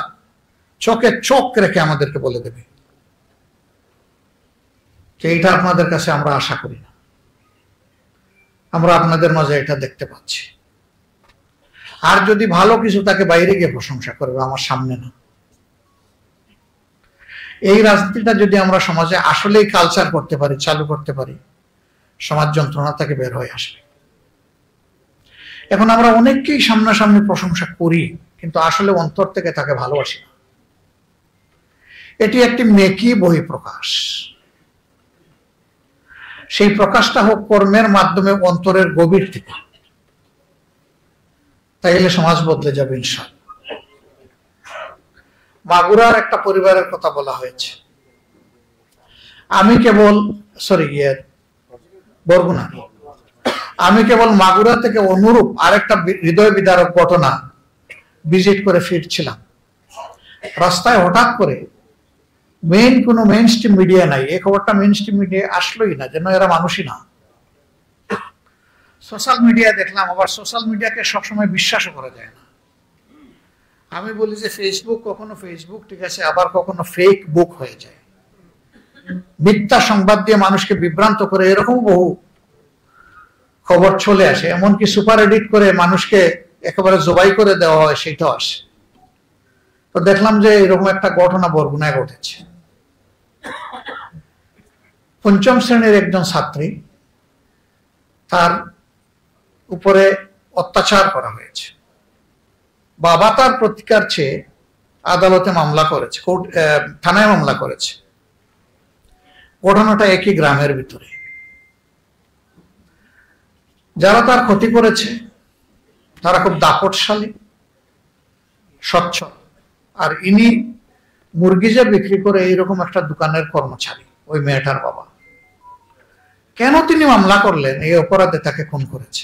চোখে চোখ রেখে আমাদেরকে বলে দেবে যে এইটা আপনাদের কাছে আমরা আশা করি না, আমরা আপনাদের মাঝে এটা দেখতে পাচ্ছি। আর যদি ভালো কিছু তাকে বাইরে গিয়ে প্রশংসা করবে, আমার সামনে না। এই রাজনীতিটা যদি আমরা সমাজে আসলেই কালচার করতে পারি, চালু করতে পারি, সমাজ যন্ত্রণা থেকে বের হয়ে আসবে। এখন আমরা অনেককেই সামনাসামনি প্রশংসা করি, কিন্তু আসলে অন্তর থেকে তাকে ভালোবাসি না। এটি একটি মেকি বহিঃপ্রকাশ। সেই প্রকাশটা হোক কর্মের মাধ্যমে, অন্তরের গভীর থেকে, তাইলে সমাজ বদলে যাবে ইনশাআল্লাহ। মাগুরার একটা পরিবারের কথা বলা হয়েছে। আমি কেবল বরগুনা, আমি কেবল মাগুরা থেকে অনুরূপ আরেকটা হৃদয় বিদারক ঘটনা ভিজিট করে ফিরছিলাম। রাস্তায় হঠাৎ করে কোনো মেইন স্ট্রিম মিডিয়া নাই, এই খবরটা মেইন স্ট্রিম মিডিয়া আসলোই না, যেন এরা মানুষই না। সোশ্যাল মিডিয়া দেখলাম, আবার সোশ্যাল মিডিয়াকে সবসময় বিশ্বাসও করা যায় না। আমি বলি যে ফেসবুক কখনো ফেসবুক ঠিক আছে, আবার কখনো ফেক বুক হয়ে যায়, মিথ্যা সংবাদ দিয়ে মানুষকে বিভ্রান্ত করে এরকম বহু খবর চলে আসে, এমনকি সুপার এডিট করে মানুষকে একেবারে জবাই করে দেওয়া হয়, সেটাও আসে। তো দেখলাম যে এরকম একটা ঘটনা বরগুনায় ঘটেছে। ৫ম শ্রেণীর একজন ছাত্রী, তার উপরে অত্যাচার করা হয়েছে। বাবা তার প্রতিকার চেয়ে আদালতে মামলা করেছে, থানায় মামলা করেছে। ঘটনাটা একই গ্রামের ভিতরে। যারা তার ক্ষতি করেছে তারা খুব দাপটশালী, স্বচ্ছ, আর ইনি মুরগি যে বিক্রি করে এইরকম একটা দোকানের কর্মচারী, ওই মেয়েটার বাবা। কেন তিনি মামলা করলেন? এই অপরাধে তাকে খুন করেছে।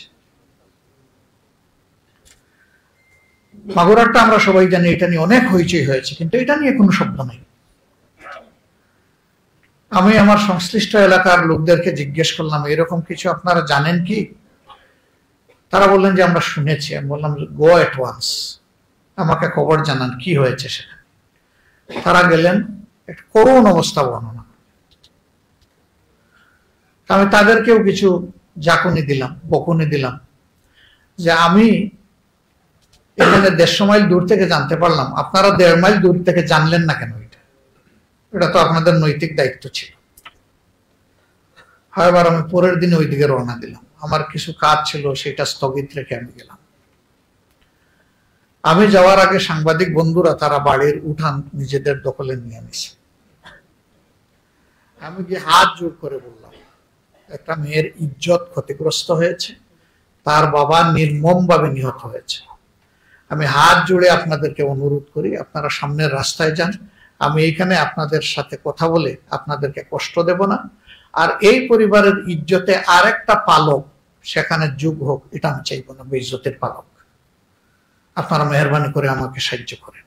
মাগুরাটা আমরা সবাই জানি, এটা নিয়ে অনেক হইচই হয়েছে, কিন্তু এটা নিয়ে কোনো শব্দ নেই। আমি আমার সংশ্লিষ্ট এলাকার লোকদেরকে জিজ্ঞেস করলাম, এরকম কিছু আপনারা জানেন কি? তারা বললেন যে আমরা শুনেছি। আমি বললাম গো এট ওয়ান্স, আমাকে খবর জানান কি হয়েছে সেখানে। তারা গেলেন, একটা করুণ অবস্থা বর্ণনা। আমি তাদেরকেও কিছু জাকুনি দিলাম, বকুনি দিলাম, যে আমি এখানে 150 মাইল দূর থেকে জানতে পারলাম, আপনারা 1.5 মাইল দূর থেকে জানলেন না কেন? এটা তো আপনাদের নৈতিক দায়িত্ব ছিল। এবার আমি পরের দিন ওইদিকে রওনা দিলাম। আমার কিছু কাজ ছিল, সেটা স্থগিত রেখে আমি গেলাম। আমি যাওয়ার আগে সাংবাদিক বন্ধুরা তারা বাড়ির উঠান নিজেদের দখলে নিয়ে নিছে। আমি গিয়ে হাত জোর করে বললাম, একটা মেয়ের ইজ্জত ক্ষতিগ্রস্ত হয়েছে, তার বাবা নির্মমভাবে নিহত হয়েছে। আমি হাত জুড়ে আপনাদেরকে অনুরোধ করি, আপনারা সামনের রাস্তায় যান। আমি এইখানে আপনাদের সাথে কথা বলে আপনাদেরকে কষ্ট দেব না। আর এই পরিবারের ইজ্জতে আরেকটা পালক সেখানে যোগ হোক, এটা আমি চাইব না, বেইজ্জতের পালক। আপনারা মেহরবানি করে আমাকে সাহায্য করেন।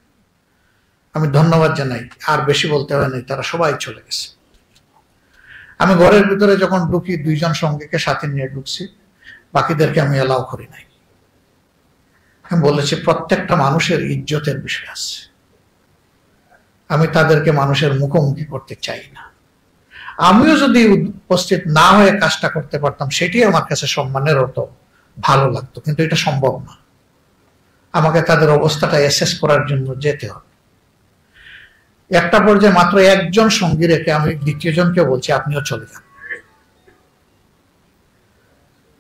আমি ধন্যবাদ জানাই। আর বেশি বলতে হয় নাই, তারা সবাই চলে গেছে। আমি ঘরের ভিতরে যখন ঢুকি, 2 জন সঙ্গীকে সাথে নিয়ে ঢুকছি, বাকিদেরকে আমি এলাও করি নাই। আমি বলেছি প্রত্যেকটা মানুষের ইজ্জতের বিষয় আছে, আমি তাদেরকে মানুষের মুখোমুখি করতে চাই না। আমিও যদি উপস্থিত না হয়ে কাজটা করতে পারতাম, সেটি আমার কাছে সম্মানের হতো, ভালো লাগতো, কিন্তু এটা সম্ভব না। আমাকে তাদের অবস্থাটা অ্যাসেস করার জন্য যেতে হবে। একটা পর্যায়ে মাত্র একজন সঙ্গী রেখে আমি দ্বিতীয় জনকে বলছি, আপনিও চলে যান।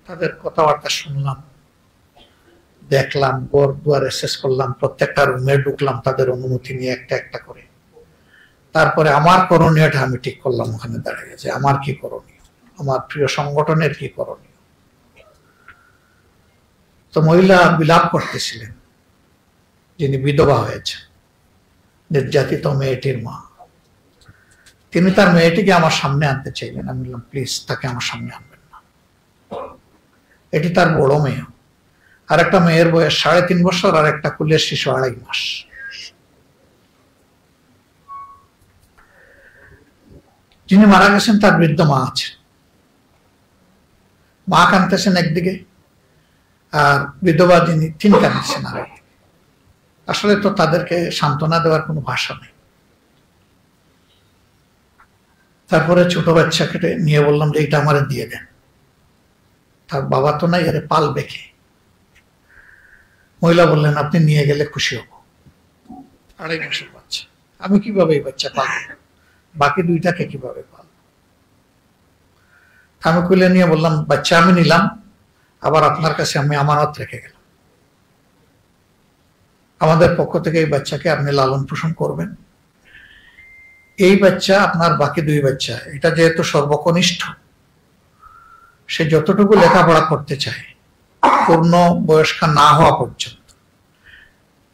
তাদের কথাবার্তা শুনলাম, দেখলাম, ঘর দুয়ার অ্যাসেস করলাম, প্রত্যেকটা রুমে ঢুকলাম তাদের অনুমতি নিয়ে একটা একটা করে। তারপরে আমার করণীয়টা আমি ঠিক করলাম ওখানে দাঁড়িয়ে, যে আমার কি করণীয়, আমার প্রিয় সংগঠনের কি করণীয়। তো মহিলা বিলাপ করতেছিলেন, যিনি বিধবা হয়েছেন, নির্যাতিত মেয়েটির মা। তিনি তার মেয়েটিকে আমার সামনে আনতে চাইলেন। আমি বললাম প্লিজ, তাকে আমার সামনে আনবেন না, এটি তার বড় মেয়ে। আর একটা মেয়ের বয়স 3.5 বছর, আর একটা কুলের শিশু 2.5 মাস। যিনি মারা গেছেন তার বৃদ্ধ মা আছেন, মা কাঁদতেছেন একদিকে, আর বিধবা যিনি তিনি কাঁদতেছেন আর একদিকে। আসলে তো তাদেরকে সান্ত্বনা দেওয়ার কোনো ভাষা নেই। তারপরে ছোট বাচ্চাকে নিয়ে বললাম যে এটা আমারে দিয়ে দেন। তার বাবা তো নাই, এরে পালবে কে? মহিলা বললেন আপনি নিয়ে গেলে খুশি হব। 2.5 মাসের বাচ্চা, আমি কিভাবে এই বাচ্চা পালব, বাকি 2টাকে কিভাবে পালব? আমি কুলে নিয়ে বললাম বাচ্চা আমি নিলাম, আবার আপনার কাছে আমি আমানত রেখে গেলাম। আমাদের পক্ষ থেকে এই বাচ্চাকে আপনি লালন পোষণ করবেন। এই বাচ্চা আপনার বাকি 2 বাচ্চা, এটা যেহেতু সর্বকনিষ্ঠ, সে যতটুকু লেখাপড়া করতে চায়, পূর্ণ বয়স্ক না হওয়া পর্যন্ত,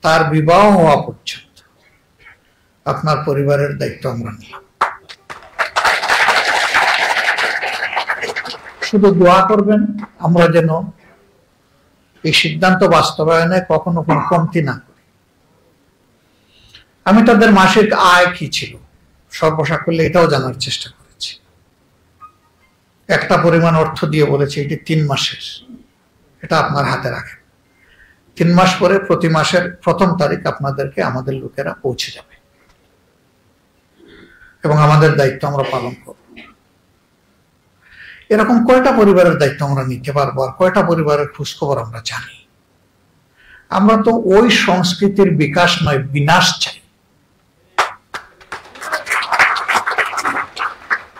তার বিবাহ হওয়া পর্যন্ত, আপনার পরিবারের দায়িত্ব আমরা নিলাম। শুধু দোয়া করবেন আমরা যেন এই সিদ্ধান্ত বাস্তবায়নে কখনো কোনো কমতি না করি। আমি তাদের মাসিক আয় কি ছিল সর্বসাকুল্যে এটাও জানার চেষ্টা করেছি। একটা পরিমাণ অর্থ দিয়ে বলেছি এটি 3 মাসের, এটা আপনার হাতে রাখেন। 3 মাস পরে প্রতি মাসের 1ম তারিখ আপনাদেরকে আমাদের লোকেরা পৌঁছে যাবে এবং আমাদের দায়িত্ব আমরা পালন করব। এরকম কয়টা পরিবারের দায়িত্ব আমরা নিতে পারবো আর কয়টা পরিবারের খোঁজখবর আমরা জানি? আমরা তো ওই সংস্কৃতির বিকাশ নয় বিনাশ চাই।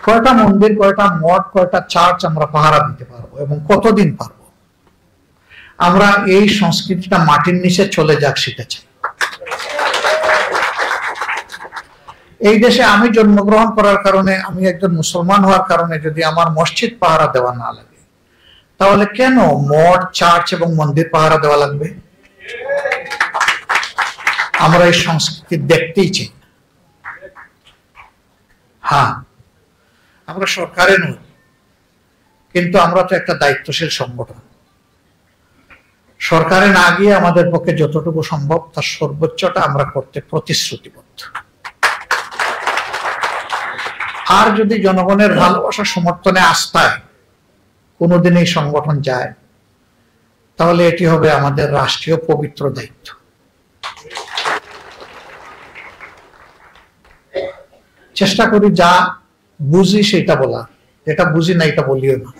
কয়টা মন্দির, কয়টা মঠ, কয়টা চার্চ আমরা পাহারা দিতে পারবো এবং কতদিন পারবো? আমরা এই সংস্কৃতিটা মাটির নিচে চলে যাক সেটা চাই। এই দেশে আমি জন্মগ্রহণ করার কারণে, আমি একজন মুসলমান হওয়ার কারণে যদি আমার মসজিদ পাহারা দেওয়া না লাগে, তাহলে কেন মঠ, চার্চ এবং মন্দির পাহারা দেওয়া লাগবে? আমরা এই সংস্কৃতি দেখতেই চাই। হ্যাঁ, আমরা সরকারে নই, কিন্তু আমরা তো একটা দায়িত্বশীল সংগঠন। সরকারে না গিয়ে আমাদের পক্ষে যতটুকু সম্ভব তার সর্বোচ্চটা আমরা করতে প্রতিশ্রুতিবদ্ধ। আর যদি জনগণের ভালোবাসা, সমর্থনে, আস্থায় কোনোদিন এই সংগঠন যায়, তাহলে এটি হবে আমাদের রাষ্ট্রীয় পবিত্র দায়িত্ব। চেষ্টা করি যা বুঝি সেটা বলা, যেটা বুঝি না এটা বলিও না,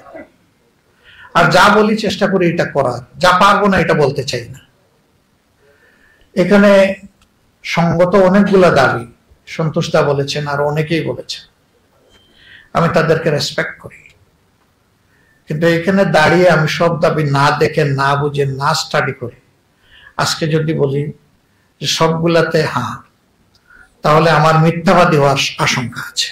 আর যা বলি চেষ্টা করি এটা করার, যা পারবো না এটা বলতে চাই না। এখানে সঙ্গত অনেকগুলা দাবি সন্তোষদা বলেছেন আর অনেকেই বলেছেন, আমি তাদেরকে রেসপেক্ট করি, কিন্তু এখানে দাঁড়িয়ে আমি সব দাবি না দেখে, না বুঝে, না স্টাডি করে আজকে যদি বলি যে সবগুলাতে হ্যাঁ, তাহলে আমার মিথ্যাবাদী হওয়ার আশঙ্কা আছে।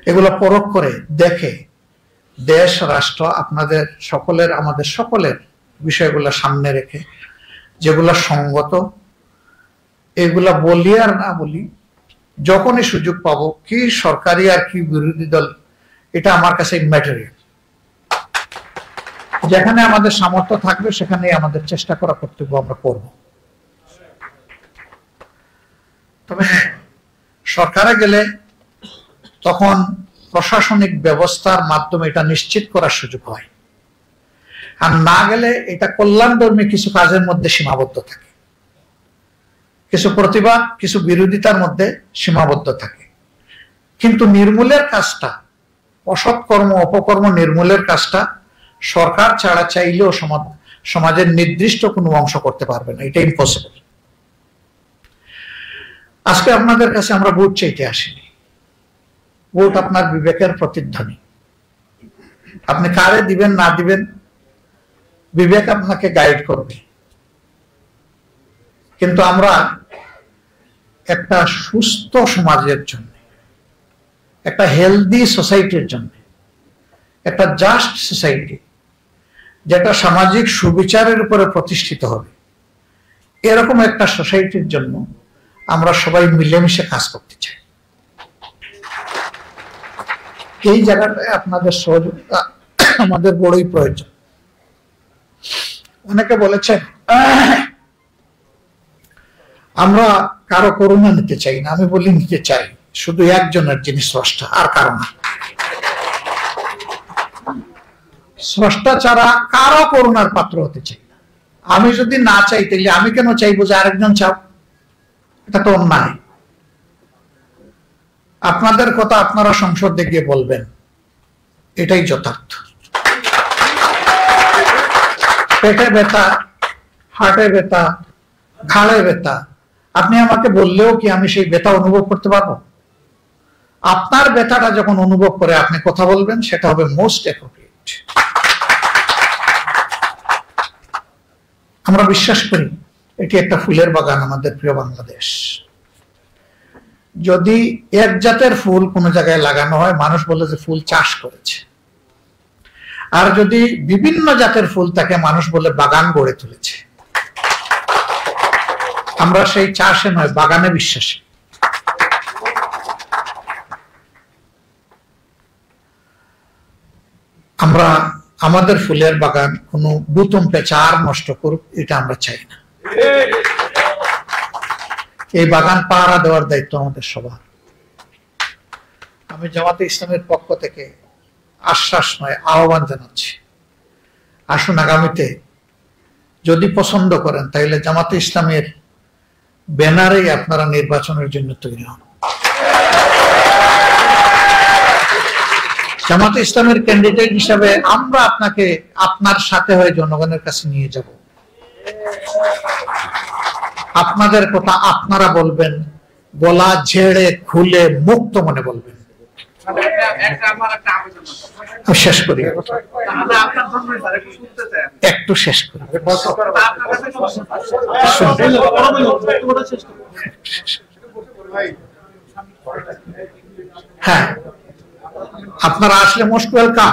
এগুলো পরখ করে দেখে দেশ, রাষ্ট্র, আপনাদের সকলের, আমাদের সকলের বিষয়গুলো সামনে রেখে যেগুলা সঙ্গত, এগুলা বলি আর না বলি, যখনই সুযোগ পাবো, কি সরকারি আর কি বিরোধী দল, এটা আমার কাছে ইম্যাটেরিয়াল। যেখানে আমাদের সামর্থ্য থাকবে সেখানে আমাদের চেষ্টা করা কর্তব্য আমরা করব। তবে সরকারে গেলে তখন প্রশাসনিক ব্যবস্থার মাধ্যমে এটা নিশ্চিত করার সুযোগ হয়, আর না গেলে এটা কল্যাণধর্মী কিছু কাজের মধ্যে সীমাবদ্ধ থাকে, কিছু প্রতিবাদ, কিছু বিরোধিতার মধ্যে সীমাবদ্ধ থাকে। কিন্তু নির্মূলের কাজটা, অসৎ কর্ম, অপকর্ম নির্মূলের কাজটা সরকার ছাড়া চাইলেও সমাজের নির্দিষ্ট কোনো অংশ করতে পারবে না, এটা ইম্পসিবল। আজকে আপনাদের কাছে আমরা ভোট চাইতে আসিনি, ভোট আপনার বিবেকের প্রতিধ্বনি। আপনি কারে দিবেন না দিবেন, বিবেক আপনাকে গাইড করবে। কিন্তু আমরা একটা সুস্থ সমাজের জন্য, একটা হেলদি সোসাইটির জন্য, একটা জাস্ট সোসাইটি যেটা সামাজিক সুবিচারের উপরে প্রতিষ্ঠিত হবে, এরকম একটা সোসাইটির জন্য আমরা সবাই মিলেমিশে কাজ করতে চাই। এই জায়গাটায় আপনাদের সহযোগিতা আমাদের বড়ই প্রয়োজন। অনেকে বলেছেন আমরা কারো করুণা নিতে চাই না, আমি বলি নিতে চাই, শুধু একজনের যিনি স্রষ্টা, আর কারো না। স্রষ্টা ছাড়া কারো করুণার পাত্র হতে চাই না। আমি যদি না চাই তাহলে আমি কেন চাইবো যে আরেকজন চাও? এটা তো অন্যায়। আপনাদের কথা আপনারা সংসদে গিয়ে বলবেন, এটাই যথার্থ। পেটে ব্যথা, হার্টে ব্যথা, ঘাড়ে ব্যথা, আপনি আমাকে বললেও কি আমি সেই ব্যথা অনুভব করতে পারবো? আপনার ব্যথাটা যখন অনুভব করে আপনি কথা বলবেন, সেটা হবে মোস্ট অ্যাপ্রোপ্রিয়েট। আমরা বিশ্বাস করি এটি একটা ফুলের বাগান, আমাদের প্রিয় বাংলাদেশ। যদি এক জাতের ফুল কোনো জায়গায় লাগানো হয়, মানুষ বলে যে ফুল চাষ করেছে, আর যদি বিভিন্ন জাতের ফুল থাকে, মানুষ বলে বাগান গড়ে তুলেছে। আমরা সেই চাষে নয় বাগানে বিশ্বাসী। আমরা আমাদের ফুলের বাগান কোনো বুতুম পেঁচার নষ্ট করুক, এটা আমরা চাই না। এই বাগান পাহারা দেওয়ার দায়িত্ব আমাদের সবার। আমি জামাতে ইসলামের পক্ষ থেকে আশ্বাস নয় আহ্বান জানাচ্ছি, আসুন আগামীতে যদি পছন্দ করেন তাহলে জামাতে ইসলামের ব্যানারেই আপনারা নির্বাচনের জন্য তৈরি হন। জামাতে ইসলামের ক্যান্ডিডেট হিসাবে আমরা আপনাকে আপনার সাথে হয়ে জনগণের কাছে নিয়ে যাব। আপনাদের কথা আপনারা বলবেন, গলা ঝেড়ে খুলে মুক্ত মনে বলবেন। শেষ করি, একটু শেষ করি। হ্যাঁ, আপনারা আসলে মোস্ট ওয়েলকাম,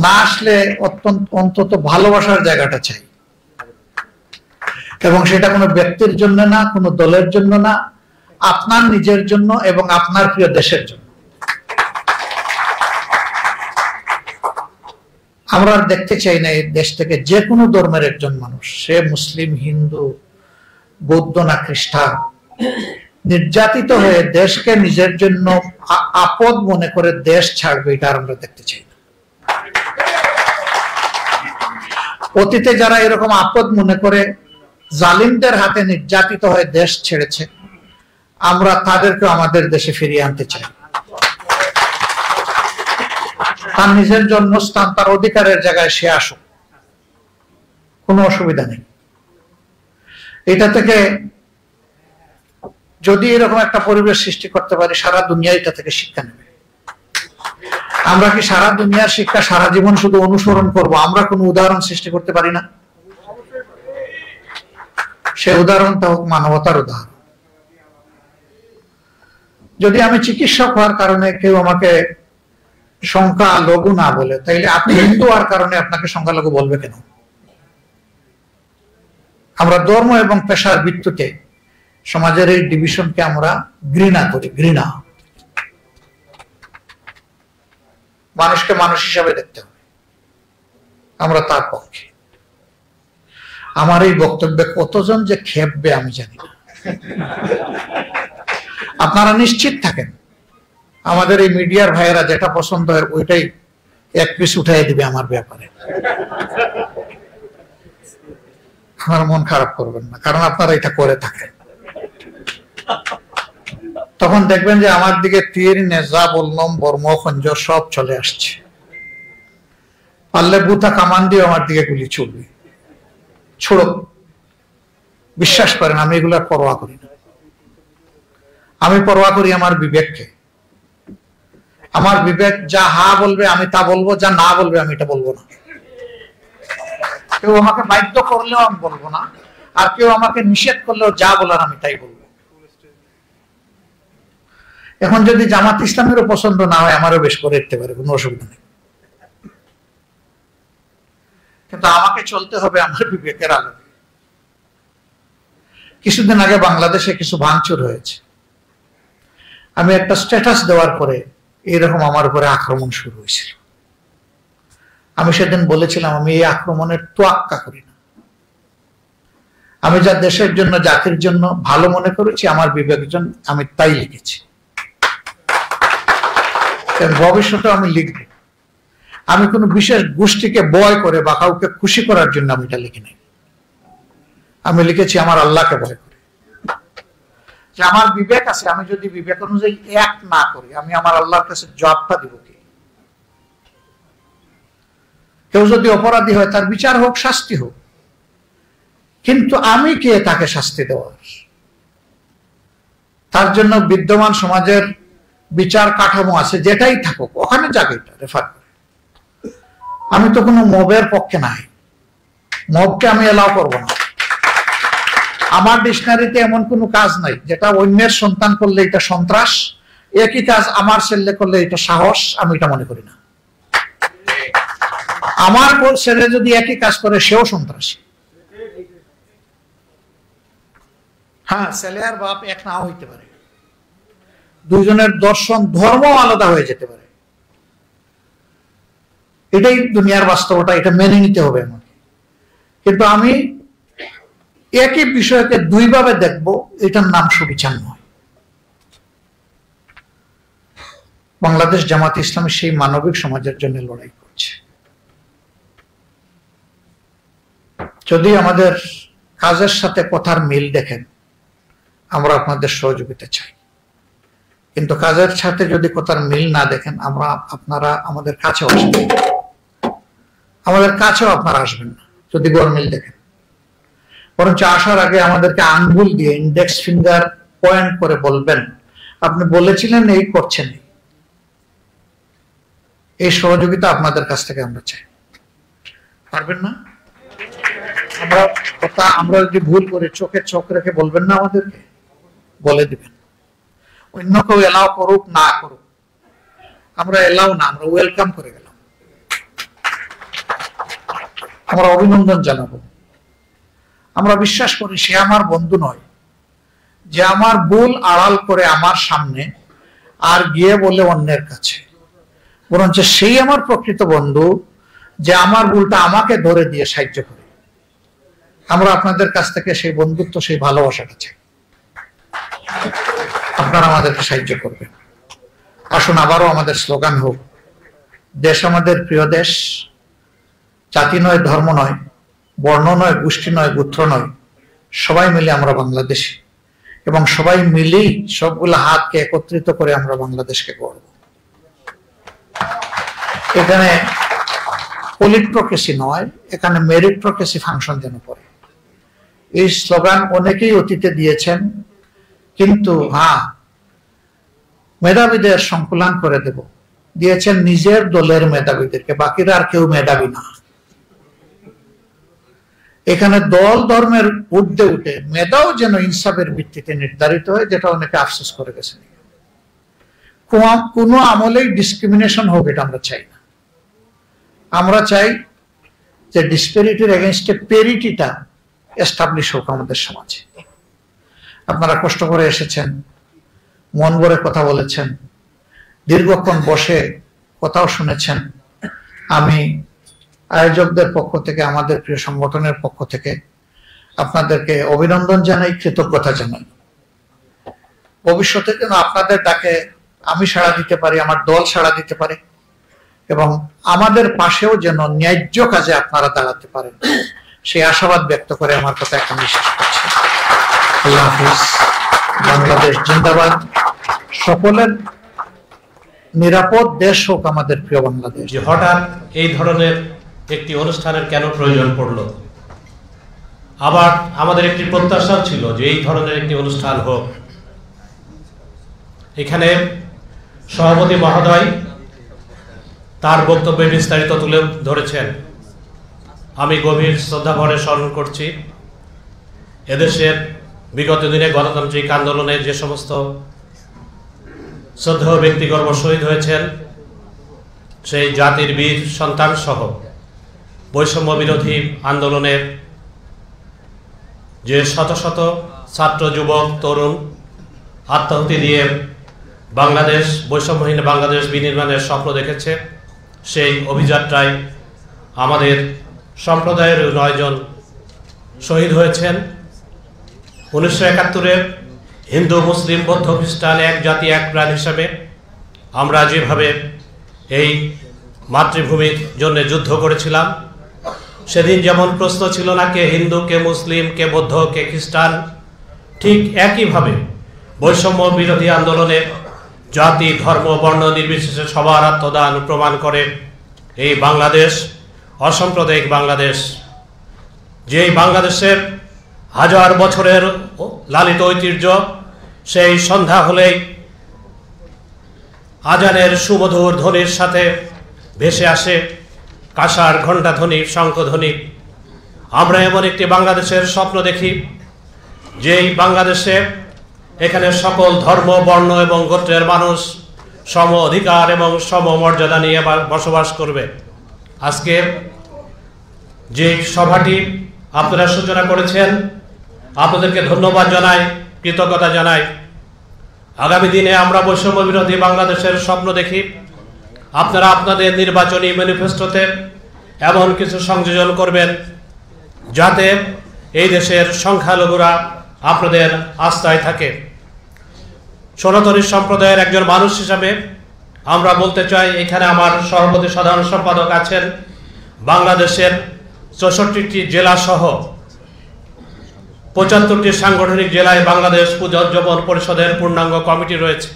না আসলে অন্তত ভালোবাসার জায়গাটা চাই, এবং সেটা কোনো ব্যক্তির জন্য না, কোনো দলের জন্য না, আপনার নিজের জন্য এবং আপনার প্রিয় দেশের জন্য। আমরা দেখতে চাই না এই দেশ থেকে যে কোনো ধর্মের একজন মানুষ, সে মুসলিম, হিন্দু, বৌদ্ধ না খ্রিস্টান, নির্যাতিত হয়ে দেশকে নিজের জন্য আপদ মনে করে দেশ ছাড়বে, এটা আমরা দেখতে চাই না। অতীতে যারা এরকম আপদ মনে করে জালিমদের হাতে নির্যাতিত হয়ে দেশ ছেড়েছে, আমরা তাদেরকে আমাদের দেশে ফিরিয়ে আনতে চাই। তার নিজের জন্মস্থান, তার অধিকারের জায়গায় সে আসুক, কোনো অসুবিধা নেই। এটা থেকে যদি এরকম একটা পরিবেশ সৃষ্টি করতে পারি, সারা দুনিয়া এটা থেকে শিক্ষা নেবে। আমরা কি সারা দুনিয়ার শিক্ষা সারা জীবন শুধু অনুসরণ করব? আমরা কোনো উদাহরণ সৃষ্টি করতে পারি না? সে উদাহরণটা হোক মানবতার উদাহরণ। যদি আমি চিকিৎসক হওয়ার কারণে কেউ আমাকে সংখ্যালঘু না বলে, তাইলে আপনি হিন্দু হওয়ার কারণে আপনাকে সংখ্যালঘু বলবে কেন? আমরা ধর্ম এবং পেশার ভিত্তিতে সমাজের এই ডিভিশনকে আমরা ঘৃণা করি। ঘৃণা, মানুষকে মানুষ হিসাবে দেখতে হবে, আমরা তার পক্ষে। আমার এই বক্তব্যে কতজন যে খেপবে আমি জানি না। আপনারা নিশ্চিত থাকেন, আমাদের এই মিডিয়ার ভাইয়েরা যেটা পছন্দ হয় ওইটাই এক পিস উঠাই দিবে আমার ব্যাপারে। আমার মন খারাপ করবেন না, কারণ আপনারা এটা করে থাকেন। তখন দেখবেন যে আমার দিকে তীর, নেজা, বললম, বর্ম, খঞ্জর সব চলে আসছে। পারলে বুথা কামান দিয়ে আমার দিকে গুলি চলবে। ছোড়ো, বিশ্বাস করেন আমি এগুলার পরোয়া করি না। আমি পরোয়া করি আমার বিবেককে। আমার বিবেক যা হা বলবে আমি তা বলবো, যা না বলবে আমি এটা বলবো না। কেউ আমাকে বাধ্য করলেও আমি বলবো না, আর কেউ আমাকে নিষেধ করলেও যা বলার আমি তাই বলবো। এখন যদি জামাত ইসলামেরও পছন্দ না হয়, আমারও বেশ করে দিতে পারে, কোনো অসুবিধা নেই। কিন্তু আমাকে চলতে হবে আমার বিবেকের আলোকে। কিছুদিন আগে বাংলাদেশে কিছু ভাঙচুর হয়েছে। আমি একটা স্ট্যাটাস দেওয়ার পরে এইরকম আমার উপরে আক্রমণ শুরু হয়েছিল। আমি সেদিন বলেছিলাম আমি এই আক্রমণের তোয়াক্কা করি না। আমি যা দেশের জন্য, জাতির জন্য ভালো মনে করেছি, আমার বিবেকের জন্য আমি তাই লিখেছি। ভবিষ্যতে আমি লিখব। আমি কোনো বিশেষ গোষ্ঠীকে বয় করে বা কাউকে খুশি করার জন্য আমি এটা লিখি নাই। আমি লিখেছি আমার আল্লাহকে ভয় করে, যে আমার বিবেক আছে, আমি যদি বিবেক অনুযায়ী এক না করি, আমি আমার আল্লাহর কাছে জবাবটা দিব কি? কেউ যদি অপরাধী হয় তার বিচার হোক, শাস্তি হোক, কিন্তু আমি কে তাকে শাস্তি দেওয়ার? তার জন্য বিদ্যমান সমাজের বিচার কাঠামো আছে, যেটাই থাকুক ওখানে যাকে এটা রেফার করে। আমি তো কোনো মবের পক্ষে নাই, মবকে আমি এলাও করব না। আমার ডিকশনারিতে এমন কোনো কাজ নাই যেটা অন্যের সন্তান করলে এটা সন্ত্রাস, একই কাজ আমার ছেলে করলে এটা সাহস, আমি এটা মনে করি না। আমার ছেলে যদি একই কাজ করে সেও সন্ত্রাসী। হ্যাঁ, ছেলে আর বাপ এক না হইতে পারে, দুইজনের দর্শন ধর্ম আলাদা হয়ে যেতে পারে। এটাই দুনিয়ার বাস্তবতা, এটা মেনে নিতে হবে আমাকে। কিন্তু আমি একই বিষয়কে দুইভাবে দেখব, এটার নাম সুবিচার নয়। বাংলাদেশ জামাত ইসলামী সেই মানবিক সমাজের জন্য লড়াই করছে। যদি আমাদের কাজের সাথে কথার মিল দেখেন, আমরা আপনাদের সহযোগিতা চাই। কিন্তু কাজের সাথে যদি কথার মিল না দেখেন, আপনারা আমাদের কাছেও আসবেন, আমাদের কাছেও আপনারা আসবেন না যদি গরমিল দেখেন। বরঞ্চ আসার আগে আমাদেরকে আঙ্গুল দিয়ে ইন্ডেক্স ফিঙ্গার পয়েন্ট করে বলবেন, আপনি বলেছিলেন এই করছেন। এই সহযোগিতা আপনাদের কাছ থেকে আমরা চাই। পারবেন না? আমরা যদি ভুল করে চোখে চোখ রেখে বলবেন না, আমাদেরকে বলে দিবেন। অন্য কেউ এলাও করুক না করুক, আমরা এলাও না, আমরা ওয়েলকাম করে গেলাম, আমরা অভিনন্দন জানাবো। আমরা বিশ্বাস করি সে আমার বন্ধু নয় যে আমার ভুল আড়াল করে আমার সামনে আর গিয়ে বলে অন্যের কাছে, বরঞ্চ সেই আমার প্রকৃত বন্ধু যে আমার ভুলটা আমাকে ধরে দিয়ে সাহায্য করে। আমরা আপনাদের কাছ থেকে সেই বন্ধুত্ব, সেই ভালোবাসাটা চাই। আপনারা আমাদেরকে সাহায্য করবেন। আসুন আবারও আমাদের স্লোগান হোক, দেশ আমাদের প্রিয় দেশ, জাতি নয়, ধর্ম নয়, বর্ণ নয়, গোষ্ঠী নয়, গোত্র নয়, সবাই মিলে আমরা বাংলাদেশি, এবং সবাই মিলেই সবগুলো হাতকে একত্রিত করে আমরা বাংলাদেশকে গড়ব। এখানে পলিটক্রেসি নয়, এখানে মেরিটক্রেসি ফাংশন যেন পড়ে। এই স্লোগান অনেকেই অতীতে দিয়েছেন, কিন্তু হ্যাঁ, মেধাবীদের সংকুলান করে দেব দিয়েছেন নিজের দলের মেধাবীদেরকে, বাকিরা আর কেউ মেধাবী না। এখানে দল ধর্মের ঊর্ধ্বে উঠে মেধাও যেন ইনসাফের ভিত্তিতে নির্ধারিত হয়, যেটা অনেকে আফসোস করে গেছেন। কোনো আমলেই ডিসক্রিমিনেশন হোক, এটা আমরা চাই না। আমরা চাই যে ডিসপেরিটির এগেনস্টে পেরিটিটা এস্টাবলিশ হোক আমাদের সমাজে। আপনারা কষ্ট করে এসেছেন, মন ভরে কথা বলেছেন, দীর্ঘক্ষণ বসে কথাও শুনেছেন। আমি আয়োজকদের পক্ষ থেকে, আমাদের প্রিয় সংগঠনের পক্ষ থেকে আপনাদেরকে অভিনন্দন জানাই, কৃতজ্ঞতা জানাই। ভবিষ্যতে যেন আপনাদের ডাকে আমি সাড়া দিতে পারি, আমার দল সাড়া দিতে পারে, এবং আমাদের পাশেও যেন ন্যায্য কাজে আপনারা দাঁড়াতে পারেন, সেই আশাবাদ ব্যক্ত করে আমার কথা এখন শেষ করছি। আল্লাহ হাফিজ। বাংলাদেশ জিন্দাবাদ। সকলের নিরাপদ দেশ হোক আমাদের প্রিয় বাংলাদেশ। যে হঠাৎ এই ধরনের একটি অনুষ্ঠানের কেন প্রয়োজন পড়ল, আবার আমাদের একটি প্রত্যাশাও ছিল যে এই ধরনের একটি অনুষ্ঠান হোক। এখানে সভাপতি মহোদয় তার বক্তব্যে বিস্তারিত তুলে ধরেছেন। আমি গভীর শ্রদ্ধাভরে স্মরণ করছি এদেশের বিগত দিনে গণতান্ত্রিক আন্দোলনে যে সমস্ত শ্রদ্ধেয় ব্যক্তিগণ শহীদ হয়েছেন, সেই জাতির বীর সন্তান সহ বৈষম্য বিরোধী আন্দোলনের যে শত শত ছাত্র, যুবক, তরুণ আত্মাহুতি দিয়ে বাংলাদেশ, বৈষম্যহীন বাংলাদেশ বিনির্মাণের স্বপ্ন দেখেছে, সেই অভিযাত্রায় আমাদের সম্প্রদায়ের 9 জন শহীদ হয়েছেন। 1971-এর হিন্দু, মুসলিম, বৌদ্ধ, খ্রিস্টান এক জাতি এক প্রাণ হিসাবে আমরা যেভাবে এই মাতৃভূমির জন্য যুদ্ধ করেছিলাম, সেদিন যেমন প্রশ্ন ছিল না কে হিন্দু, কে মুসলিম, কে বৌদ্ধ, কে খ্রিস্টান, ঠিক একইভাবে বৈষম্য বিরোধী আন্দোলনে জাতি, ধর্ম, বর্ণ নির্বিশেষে সবার আত্মদান প্রমাণ করে এই বাংলাদেশ অসাম্প্রদায়িক বাংলাদেশ, যেই বাংলাদেশের হাজার বছরের লালিত ঐতিহ্য, সেই সন্ধ্যা হলেই আজানের সুমধুর ধ্বনির সাথে ভেসে আসে কাঁসার ঘণ্টাধ্বনি, শঙ্খধ্বনি। আমরা এমন একটি বাংলাদেশের স্বপ্ন দেখি, যেই বাংলাদেশে এখানে সকল ধর্ম, বর্ণ এবং গোত্রের মানুষ সম অধিকার এবং সম মর্যাদা নিয়ে বসবাস করবে। আজকে যে সভাটি আপনারা সূচনা করেছেন, আপনাদেরকে ধন্যবাদ জানাই, কৃতজ্ঞতা জানাই। আগামী দিনে আমরা বৈষম্য বিরোধী বাংলাদেশের স্বপ্ন দেখি। আপনারা আপনাদের নির্বাচনী ম্যানিফেস্টোতে এমন কিছু সংযোজন করবেন যাতে এই দেশের সংখ্যালঘুরা আপনাদের আস্থায় থাকে। সনাতনী সম্প্রদায়ের একজন মানুষ হিসাবে আমরা বলতে চাই, এখানে আমার সভাপতি সাধারণ সম্পাদক আছেন। বাংলাদেশের 64টি জেলা সহ 75টি সাংগঠনিক জেলায় বাংলাদেশ পূজা উদযাপন পরিষদের পূর্ণাঙ্গ কমিটি রয়েছে।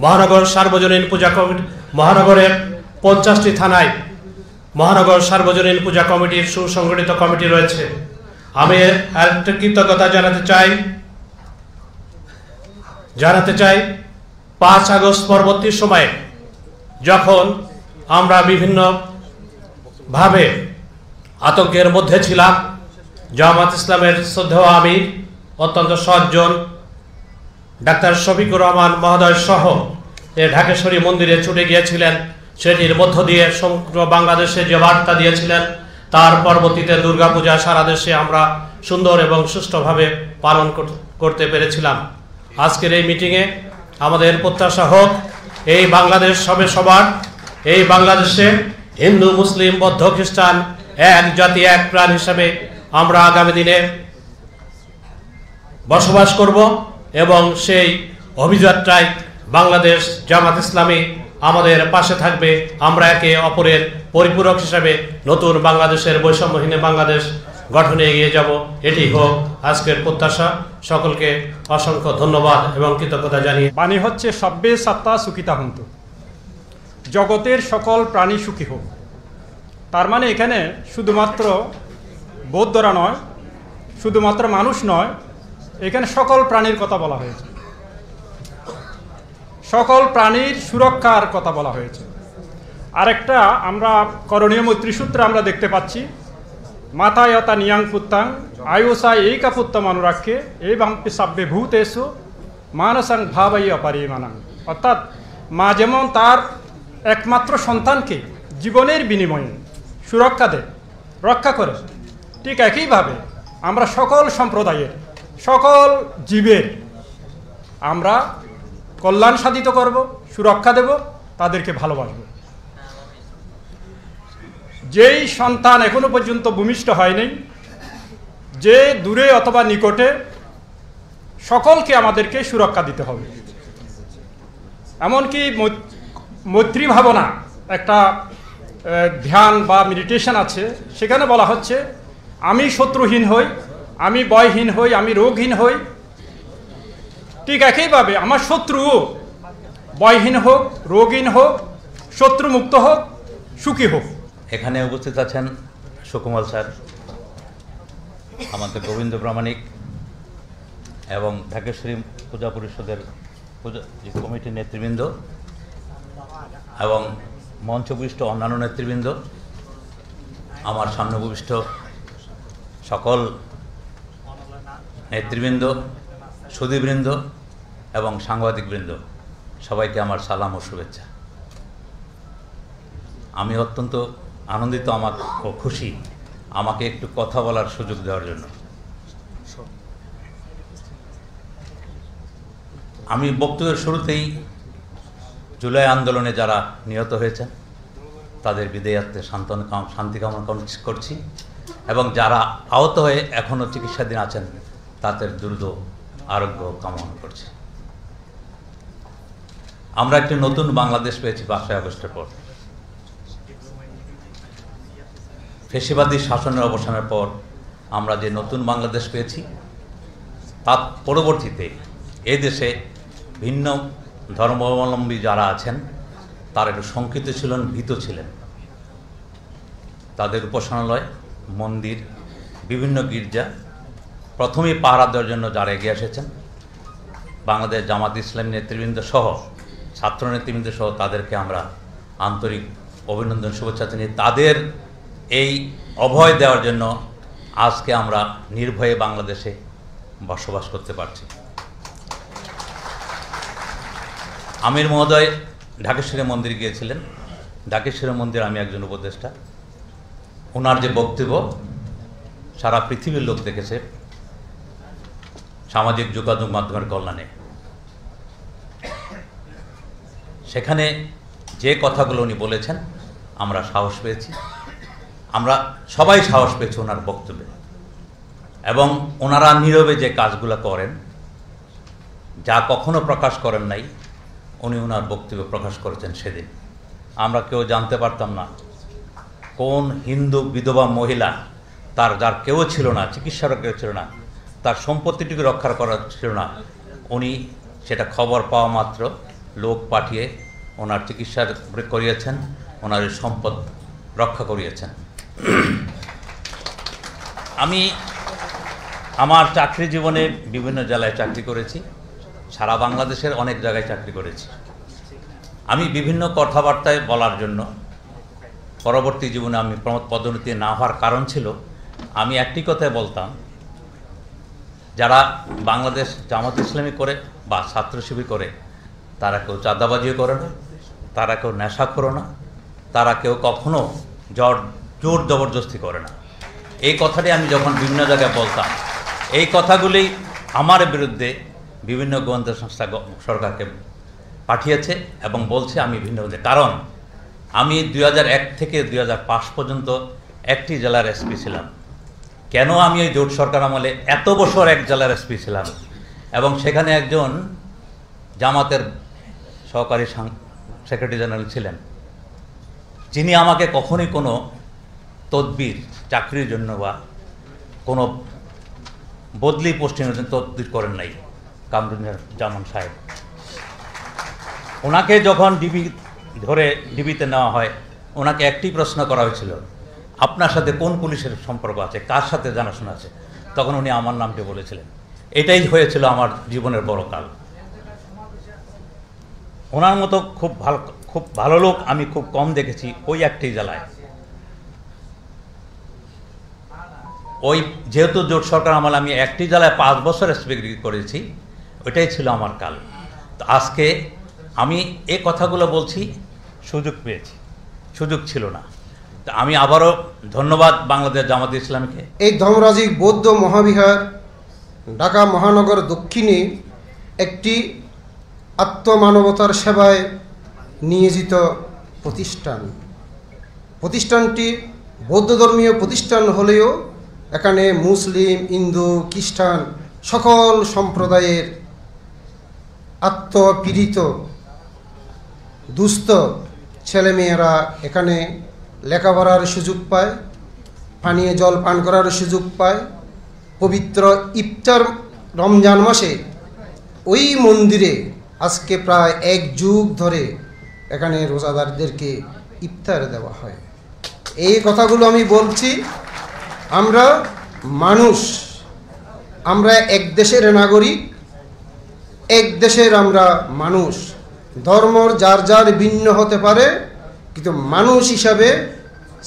মহানগর সার্বজনীন পূজা কমিটি, মহানগরের 50টি থানায় মহানগর সার্বজনীন পূজা কমিটির সুসংগঠিত কমিটি রয়েছে। আমি আরেকটা কৃতজ্ঞতা জানাতে চাই 5 আগস্ট পরবর্তী সময়ে যখন আমরা বিভিন্ন ভাবে আতঙ্কের মধ্যে ছিলাম, জামাত ইসলামের শ্রদ্ধেয় আমির অত্যন্ত সজ্জন ডাক্তার শফিকুর রহমান মহোদয় সহ ঢাকেশ্বরী মন্দিরে ছুটে গিয়েছিলেন। সেটির মধ্য দিয়ে সমগ্র বাংলাদেশে যে বার্তা দিয়েছিলেন, তার পরবর্তীতে দুর্গাপূজা সারা দেশে আমরা সুন্দর এবং সুষ্ঠুভাবে পালন করতে পেরেছিলাম। আজকের এই মিটিংয়ে আমাদের প্রত্যাশা হোক এই বাংলাদেশ হবে সবার, এই বাংলাদেশে হিন্দু, মুসলিম, বৌদ্ধ, খ্রিস্টান এক জাতি এক প্রাণ হিসাবে আমরা আগামী দিনে বসবাস করব এবং সেই অভিযাত্রায় বাংলাদেশ জামাত ইসলামী আমাদের পাশে থাকবে। আমরা একে অপরের পরিপূরক হিসাবে নতুন বাংলাদেশের বৈষম্যহীন বাংলাদেশ গঠনে এগিয়ে যাব। এটি হোক আজকের প্রত্যাশা। সকলকে অসংখ্য ধন্যবাদ এবং কৃতজ্ঞতা জানিয়ে বাণী হচ্ছে সব্বে সত্তা সুখিতা হন্তু, জগতের সকল প্রাণী সুখী হোক। তার মানে এখানে শুধুমাত্র বৌদ্ধরা নয়, শুধুমাত্র মানুষ নয়, এখানে সকল প্রাণীর কথা বলা হয়েছে, সকল প্রাণীর সুরক্ষার কথা বলা হয়েছে। আরেকটা আমরা করণীয় মৈত্রী সূত্রে আমরা দেখতে পাচ্ছি, মাতায়তা নিয়াং পুত্তাং আয়ুষা এই কাপুত্তম অনুরাক্ষে এই বাম্পি সাব্যে ভূত এসো মানসাং ভাবাই অপারি মানাং। অর্থাৎ মা যেমন তার একমাত্র সন্তানকে জীবনের বিনিময়ে সুরক্ষা দেয়, রক্ষা করে, ঠিক একইভাবে আমরা সকল সম্প্রদায়ের, সকল জীবের আমরা কল্যাণ সাধিত করব, সুরক্ষা দেব, তাদেরকে ভালোবাসব। যেই সন্তান এখনো পর্যন্ত ভূমিষ্ঠ হয়নি, যে দূরে অথবা নিকটে, সকলকে আমাদেরকে সুরক্ষা দিতে হবে। এমনকি মৈত্রী ভাবনা একটা ধ্যান বা মেডিটেশন আছে, সেখানে বলা হচ্ছে আমি শত্রুহীন হই, আমি ভয়হীন হই, আমি রোগহীন হই। ঠিক একইভাবে আমার শত্রুও ভয়হীন হোক, রোগহীন হোক, শত্রুমুক্ত হোক, সুখী হোক। এখানে উপস্থিত আছেন সুকুমার স্যার, আমাদের গোবিন্দ প্রামাণিক এবং ঢাকেশ্বরী পূজা পরিষদের কমিটির নেতৃবৃন্দ এবং মঞ্চবিষ্ট অন্যান্য নেতৃবৃন্দ, আমার সামনে উপবিষ্ট সকল নেতৃবৃন্দ, সুধীবৃন্দ এবং সাংবাদিকবৃন্দ, সবাইকে আমার সালাম ও শুভেচ্ছা। আমি অত্যন্ত আনন্দিত ও খুশি আমাকে একটু কথা বলার সুযোগ দেওয়ার জন্য। আমি বক্তব্যের শুরুতেই জুলাই আন্দোলনে যারা নিহত হয়েছেন তাদের বিদেয়াত্মে শান্তি কামনা করছি এবং যারা আহত হয়ে এখনও চিকিৎসাধীন আছেন তাদের দ্রুত আরোগ্য কামনা করছি। আমরা একটি নতুন বাংলাদেশ পেয়েছি 5 আগস্টের পর। ফ্যাসিবাদী শাসনের অবসানের পর আমরা যে নতুন বাংলাদেশ পেয়েছি, তার পরবর্তীতে এই দেশে ভিন্ন ধর্মাবলম্বী যারা আছেন তারা একটু শঙ্কিত ছিলেন, ভীত ছিলেন। তাদের উপাসনালয়, মন্দির, বিভিন্ন গির্জা প্রথমেই পাহারা দেওয়ার জন্য যারা এগিয়ে এসেছেন, বাংলাদেশ জামাত ইসলামী নেতৃবৃন্দ সহ, ছাত্র নেতৃবৃন্দ সহ, তাদেরকে আমরা আন্তরিক অভিনন্দন, শুভেচ্ছা জানিয়ে তাদের এই অভয় দেওয়ার জন্য আজকে আমরা নির্ভয়ে বাংলাদেশে বসবাস করতে পারছি। আমির মহোদয় ঢাকেশ্বরী মন্দির গিয়েছিলেন। ঢাকেশ্বরী মন্দির আমি একজন উপদেষ্টা, ওনার যে বক্তব্য সারা পৃথিবীর লোক দেখেছে। সামাজিক যোগাযোগ মাধ্যমের কল্যাণে। সেখানে যে কথাগুলো উনি বলেছেন আমরা সাহস পেয়েছি, আমরা সবাই সাহস পেয়েছি ওনার বক্তব্যে, এবং ওনারা নীরবে যে কাজগুলো করেন, যা কখনো প্রকাশ করেন নাই, উনি ওনার বক্তব্য প্রকাশ করেছেন সেদিন। আমরা কেউ জানতে পারতাম না কোন হিন্দু বিধবা মহিলা, যার কেউ ছিল না, চিকিৎসারও কেউ ছিল না, তার সম্পত্তিটিকে রক্ষা করা ছিল না, উনি সেটা খবর পাওয়া মাত্র লোক পাঠিয়ে ওনার চিকিৎসা করিয়েছেন, ওনার সম্পদ রক্ষা করিয়েছেন। আমি আমার চাকরি জীবনে বিভিন্ন জেলায় চাকরি করেছি, সারা বাংলাদেশের অনেক জায়গায় চাকরি করেছি। আমি বিভিন্ন কথাবার্তায় বলার জন্য পরবর্তী জীবনে আমি পদোন্নতি না হওয়ার কারণ ছিল, আমি একটি কথাই বলতাম, যারা বাংলাদেশ জামাত ইসলামী করে বা ছাত্র শিবির করে তারা কেউ চাঁদাবাজিও করে না, তারা কেউ নেশা করে না, তারা কেউ কখনো জোর জবরদস্তি করে না। এই কথাটি আমি যখন বিভিন্ন জায়গায় বলতাম, এই কথাগুলি আমার বিরুদ্ধে বিভিন্ন গোয়েন্দা সংস্থা সরকারকে পাঠিয়েছে এবং বলছে আমি ভিন্ন, কারণ আমি 2001 থেকে 2005 পর্যন্ত একটি জেলার এসপি ছিলাম। কেন আমি এই জোট সরকার আমলে এত বছর এক জেলার এসপি ছিলাম এবং সেখানে একজন জামাতের সহকারী সেক্রেটারি জেনারেল ছিলেন, যিনি আমাকে কখনোই কোনো তদবির চাকরির জন্য বা কোনো বদলি পোস্টিংয়ের জন্য তদবির করেন নাই, কামরুজ্জামান সাহেব। ওনাকে যখন ডিবিতে নেওয়া হয়, ওনাকে একটি প্রশ্ন করা হয়েছিল, আপনার সাথে কোন পুলিশের সম্পর্ক আছে, কার সাথে জানাশোনা আছে, তখন উনি আমার নামটি বলেছিলেন। এটাই হয়েছিল আমার জীবনের বড় কাল। ওনার মতো খুব ভালো লোক আমি খুব কম দেখেছি ওই একটি জেলায়। ওই যেহেতু জোট সরকার আমলে আমি একটি জেলায় 5 বছর এসপি করেছি, ওইটাই ছিল আমার কাল। তো আজকে আমি এই কথাগুলো বলছি, সুযোগ পেয়েছি, সুযোগ ছিল না। তো আমি আবারও ধন্যবাদ বাংলাদেশ জামাত ইসলামীকে। এই ধর্মরাজিক বৌদ্ধ মহাবিহার ঢাকা মহানগর দক্ষিণে একটি আত্মমানবতার সেবায় নিয়োজিত প্রতিষ্ঠানটি বৌদ্ধ ধর্মীয় প্রতিষ্ঠান হলেও এখানে মুসলিম, হিন্দু, খ্রিস্টান সকল সম্প্রদায়ের আত্মপীড়িত দুস্থ ছেলেমেয়েরা এখানে লেখাপড়ার সুযোগ পায়, পানীয় জল পান করার সুযোগ পায়। পবিত্র ইফতার রমজান মাসে ওই মন্দিরে আজকে প্রায় 1 যুগ ধরে এখানে রোজাদারদেরকে ইফতার দেওয়া হয়। এই কথাগুলো আমি বলছি, আমরা মানুষ, আমরা এক দেশের নাগরিক, এক দেশের আমরা মানুষ। ধর্ম যার যার ভিন্ন হতে পারে, কিন্তু মানুষ হিসাবে,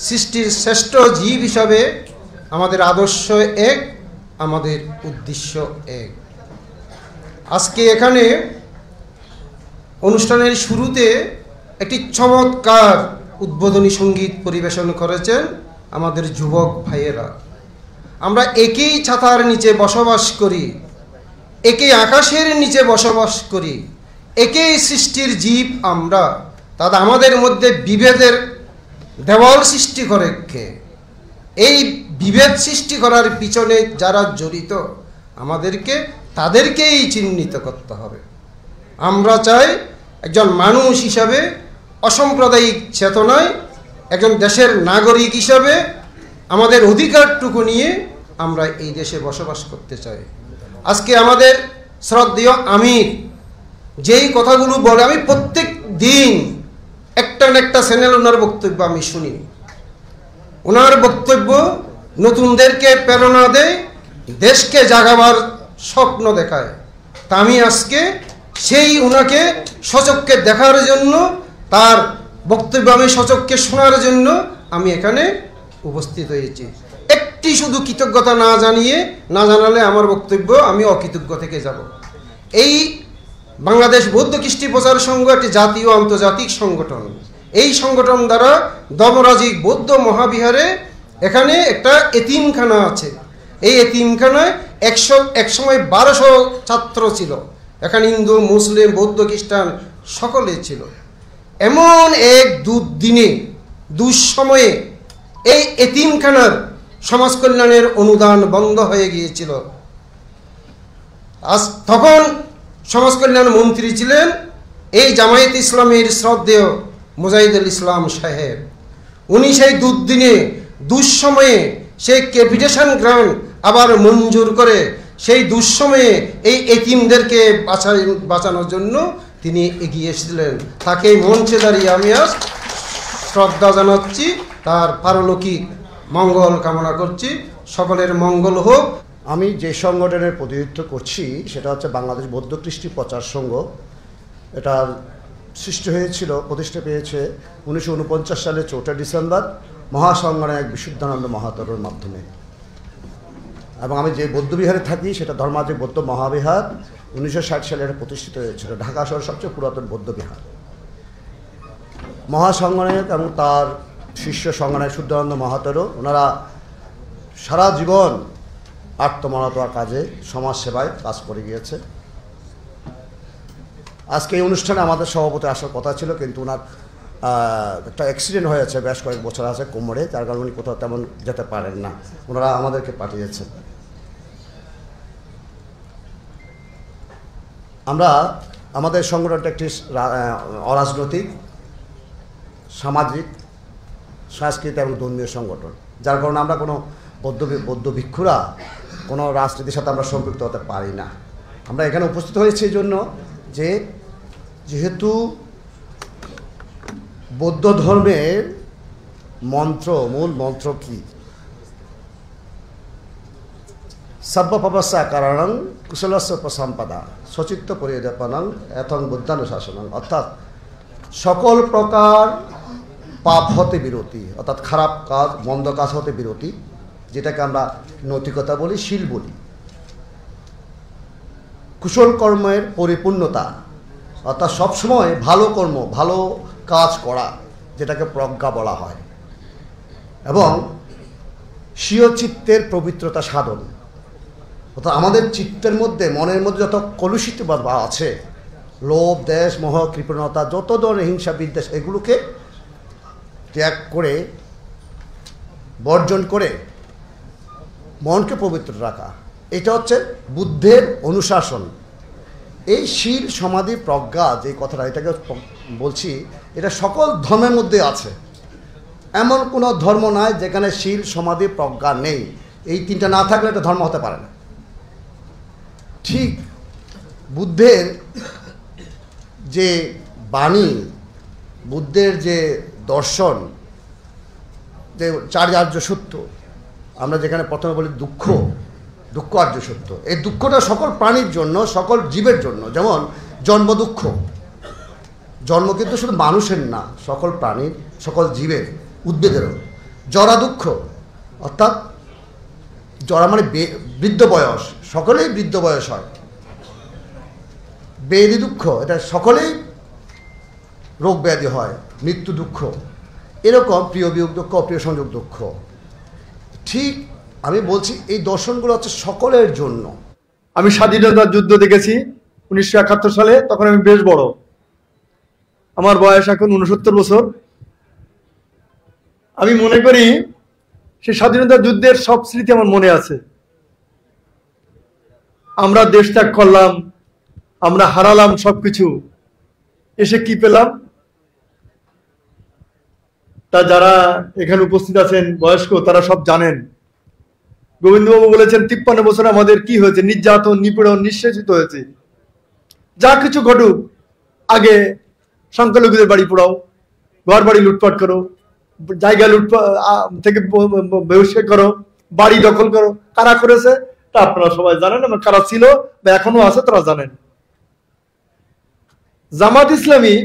সৃষ্টির শ্রেষ্ঠ জীব হিসাবে আমাদের আদর্শ এক, আমাদের উদ্দেশ্য এক। আজকে এখানে অনুষ্ঠানের শুরুতে একটি চমৎকার উদ্বোধনী সঙ্গীত পরিবেশন করেছেন আমাদের যুবক ভাইয়েরা। আমরা একই ছাতার নিচে বসবাস করি, একই আকাশের নিচে বসবাস করি, একই সৃষ্টির জীব আমরা, তাদের আমাদের মধ্যে বিভেদের দেওয়াল সৃষ্টি করে কে? এই বিভেদ সৃষ্টি করার পিছনে যারা জড়িত, আমাদেরকে তাদেরকেই চিহ্নিত করতে হবে। আমরা চাই একজন মানুষ হিসাবে, অসাম্প্রদায়িক চেতনায়, একজন দেশের নাগরিক হিসাবে আমাদের অধিকারটুকু নিয়ে আমরা এই দেশে বসবাস করতে চাই। আজকে আমাদের শ্রদ্ধেয় আমির যেই কথাগুলো বলে, আমি প্রত্যেক দিন একটা না একটা চ্যানেল ওনার বক্তব্য আমি শুনি। ওনার বক্তব্য নতুনদেরকে প্রেরণা দেয়, দেশকে জাগাবার স্বপ্ন দেখায়। তা আমি আজকে সেই ওনাকে সচক্ষে দেখার জন্য, তার বক্তব্য আমি সচক্ষে শোনার জন্য আমি এখানে উপস্থিত হয়েছি। একটি শুধু কৃতজ্ঞতা না জানালে আমার বক্তব্য আমি অকৃতজ্ঞ থেকে যাব। এই বাংলাদেশ বৌদ্ধ কৃষ্টি প্রচার সংঘ একটি জাতীয় আন্তর্জাতিক সংগঠন। এই সংগঠন দ্বারা ধর্মরাজিক বৌদ্ধ মহাবিহারে এখানে একটা এতিমখানা আছে। এই এতিমখানায় এক সময় 1200 ছাত্র ছিল, এখানে হিন্দু, মুসলিম, বৌদ্ধ, খ্রিস্টান সকলে ছিল। এমন এক দুদিনে, দুঃসময়ে এই এতিমখানার সমাজ কল্যাণের অনুদান বন্ধ হয়ে গিয়েছিল। তখন সমাজ কল্যাণ মন্ত্রী ছিলেন এই জামায়াত ইসলামের শ্রদ্ধেয় মুজাহিদুল ইসলাম সাহেব। উনি সেই দুদিনে, দুঃসময়ে সেই ক্যাপিটেশন গ্রান্ট আবার মঞ্জুর করে সেই দুঃসময়ে এই এতিমদেরকে বাঁচানোর জন্য তিনি এগিয়ে এসেছিলেন। তাকে মঞ্চে দাঁড়িয়ে আমি আজ শ্রদ্ধা জানাচ্ছি, তার পারলৌকিক মঙ্গল কামনা করছি। সকলের মঙ্গল হোক। আমি যে সংগঠনের প্রতিনিধিত্ব করছি সেটা হচ্ছে বাংলাদেশ বৌদ্ধ কৃষ্টি প্রচার সংঘ। এটা সৃষ্টি হয়েছিল, প্রতিষ্ঠা পেয়েছে 1949 সালে 4 ডিসেম্বর মহাসংগ্রামে এক বিশুদ্ধানন্দ মহাতরের মাধ্যমে। এবং আমি যে বৌদ্ধবিহারে থাকি সেটা ধর্মাজি বৌদ্ধ মহাবিহার, 1960 সালে এটা প্রতিষ্ঠিত হয়েছিল। ঢাকা শহরের সবচেয়ে পুরাতন বৌদ্ধবিহার। মহাসংগ্রামক এবং তার শিষ্য সংগ্রামক শুদ্ধানন্দ মহাতরও ওনারা সারা জীবন আত্মমানবতার কাজে, সমাজ সেবায় কাজ করে গিয়েছে। আজকে এই অনুষ্ঠানে আমাদের সভাপতি আসার কথা ছিল, কিন্তু ওনার একটা অ্যাক্সিডেন্ট হয়েছে বেশ কয়েক বছর আছে কোমরে, যার কারণে উনি কোথাও তেমন যেতে পারেন না। ওনারা আমাদেরকে পাঠিয়েছেন। আমরা আমাদের সংগঠনটা একটি অরাজনৈতিক, সামাজিক, সাংস্কৃতিক এবং ধর্মীয় সংগঠন, যার কারণে আমরা কোনো বৌদ্ধ ভিক্ষুরা কোনো রাজনীতির সাথে আমরা সম্পৃক্ত হতে পারি না। আমরা এখানে উপস্থিত হয়েছি এই জন্য যে যেহেতু বৌদ্ধ ধর্মের মূল মন্ত্র কি? সর্বপবস্যা কারণং কুশলস্য প্রসম্পদা সচিত্ত পরিদর্পণং এথং বুদ্ধানুশাসনং, অর্থাৎ সকল প্রকার পাপ হতে বিরতি, অর্থাৎ খারাপ কাজ, মন্দ কাজ হতে বিরতি, যেটাকে আমরা নৈতিকতা বলি, শীল বলি। কুশল কর্মের পরিপূর্ণতা, অর্থাৎ সবসময় ভালো কর্ম, ভালো কাজ করা, যেটাকে প্রজ্ঞা বলা হয়। এবং স্বীয় চিত্তের পবিত্রতা সাধন, অর্থাৎ আমাদের চিত্তের মধ্যে, মনের মধ্যে যত কলুষিত ভাব আছে, লোভ, দেশ, মোহ, কৃপণতা, যত ধরনের হিংসা, বিদ্বেষ, এগুলোকে ত্যাগ করে, বর্জন করে মনকে পবিত্র রাখা, এটা হচ্ছে বুদ্ধের অনুশাসন। এই শীল, সমাধি, প্রজ্ঞা যে কথাটা, এটাকে বলছি, এটা সকল ধর্মের মধ্যে আছে। এমন কোনো ধর্ম নাই যেখানে শীল, সমাধি, প্রজ্ঞা নেই। এই তিনটা না থাকলে এটা ধর্ম হতে পারে না। ঠিক বুদ্ধের যে বাণী, বুদ্ধের যে দর্শন, যে চার আর্য সত্য, আমরা যেখানে প্রথমে বলি দুঃখ আর্য সত্য, এই দুঃখটা সকল প্রাণীর জন্য, সকল জীবের জন্য। যেমন জন্ম দুঃখ, জন্ম কিন্তু শুধু মানুষের না, সকল প্রাণীর, সকল জীবের, উদ্ভিদেরও। জরা দুঃখ, অর্থাৎ জরা মানে বৃদ্ধ বয়স, সকলেই বৃদ্ধ বয়স হয়। ব্যাধি দুঃখ, এটা সকলেই রোগ ব্যাধি হয়। মৃত্যু দুঃখ, এরকম প্রিয় বিয়োগ দুঃখ, অপ্রিয় সংযোগ দুঃখ। ঠিক আমি বলছি এই দর্শনগুলো হচ্ছে সকলের জন্য। আমি স্বাধীনতার যুদ্ধ দেখেছি 1971 সালে, তখন আমি বেশ বড়, আমার বয়স এখন 69 বছর। আমি মনে করি সেই স্বাধীনতার যুদ্ধের সব স্মৃতি আমার মনে আছে। আমরা দেশ ত্যাগ করলাম, আমরা হারালাম সবকিছু, এসে কি পেলাম? তা যারা এখানে উপস্থিত আছেন বয়স্ক, তারা সব জানেন। গোবিন্দবাবু বলেছেন 53 বছরে আমাদের কি হয়েছে? নির্যাতন, নিপীড়ন, নিঃশেষিত হয়েছে। যা কিছু ঘটুক, আগে সংখ্যালঘুদের বাড়ি পোড়াও, ঘর বাড়ি লুটপাট করো, জায়গা লুটপাট থেকে বহিষ্কার করো, বাড়ি দখল করো। কারা করেছে তা আপনারা সবাই জানেন, এবং কারা ছিল বা এখনো আছে তারা জানেন। জামাত ইসলামী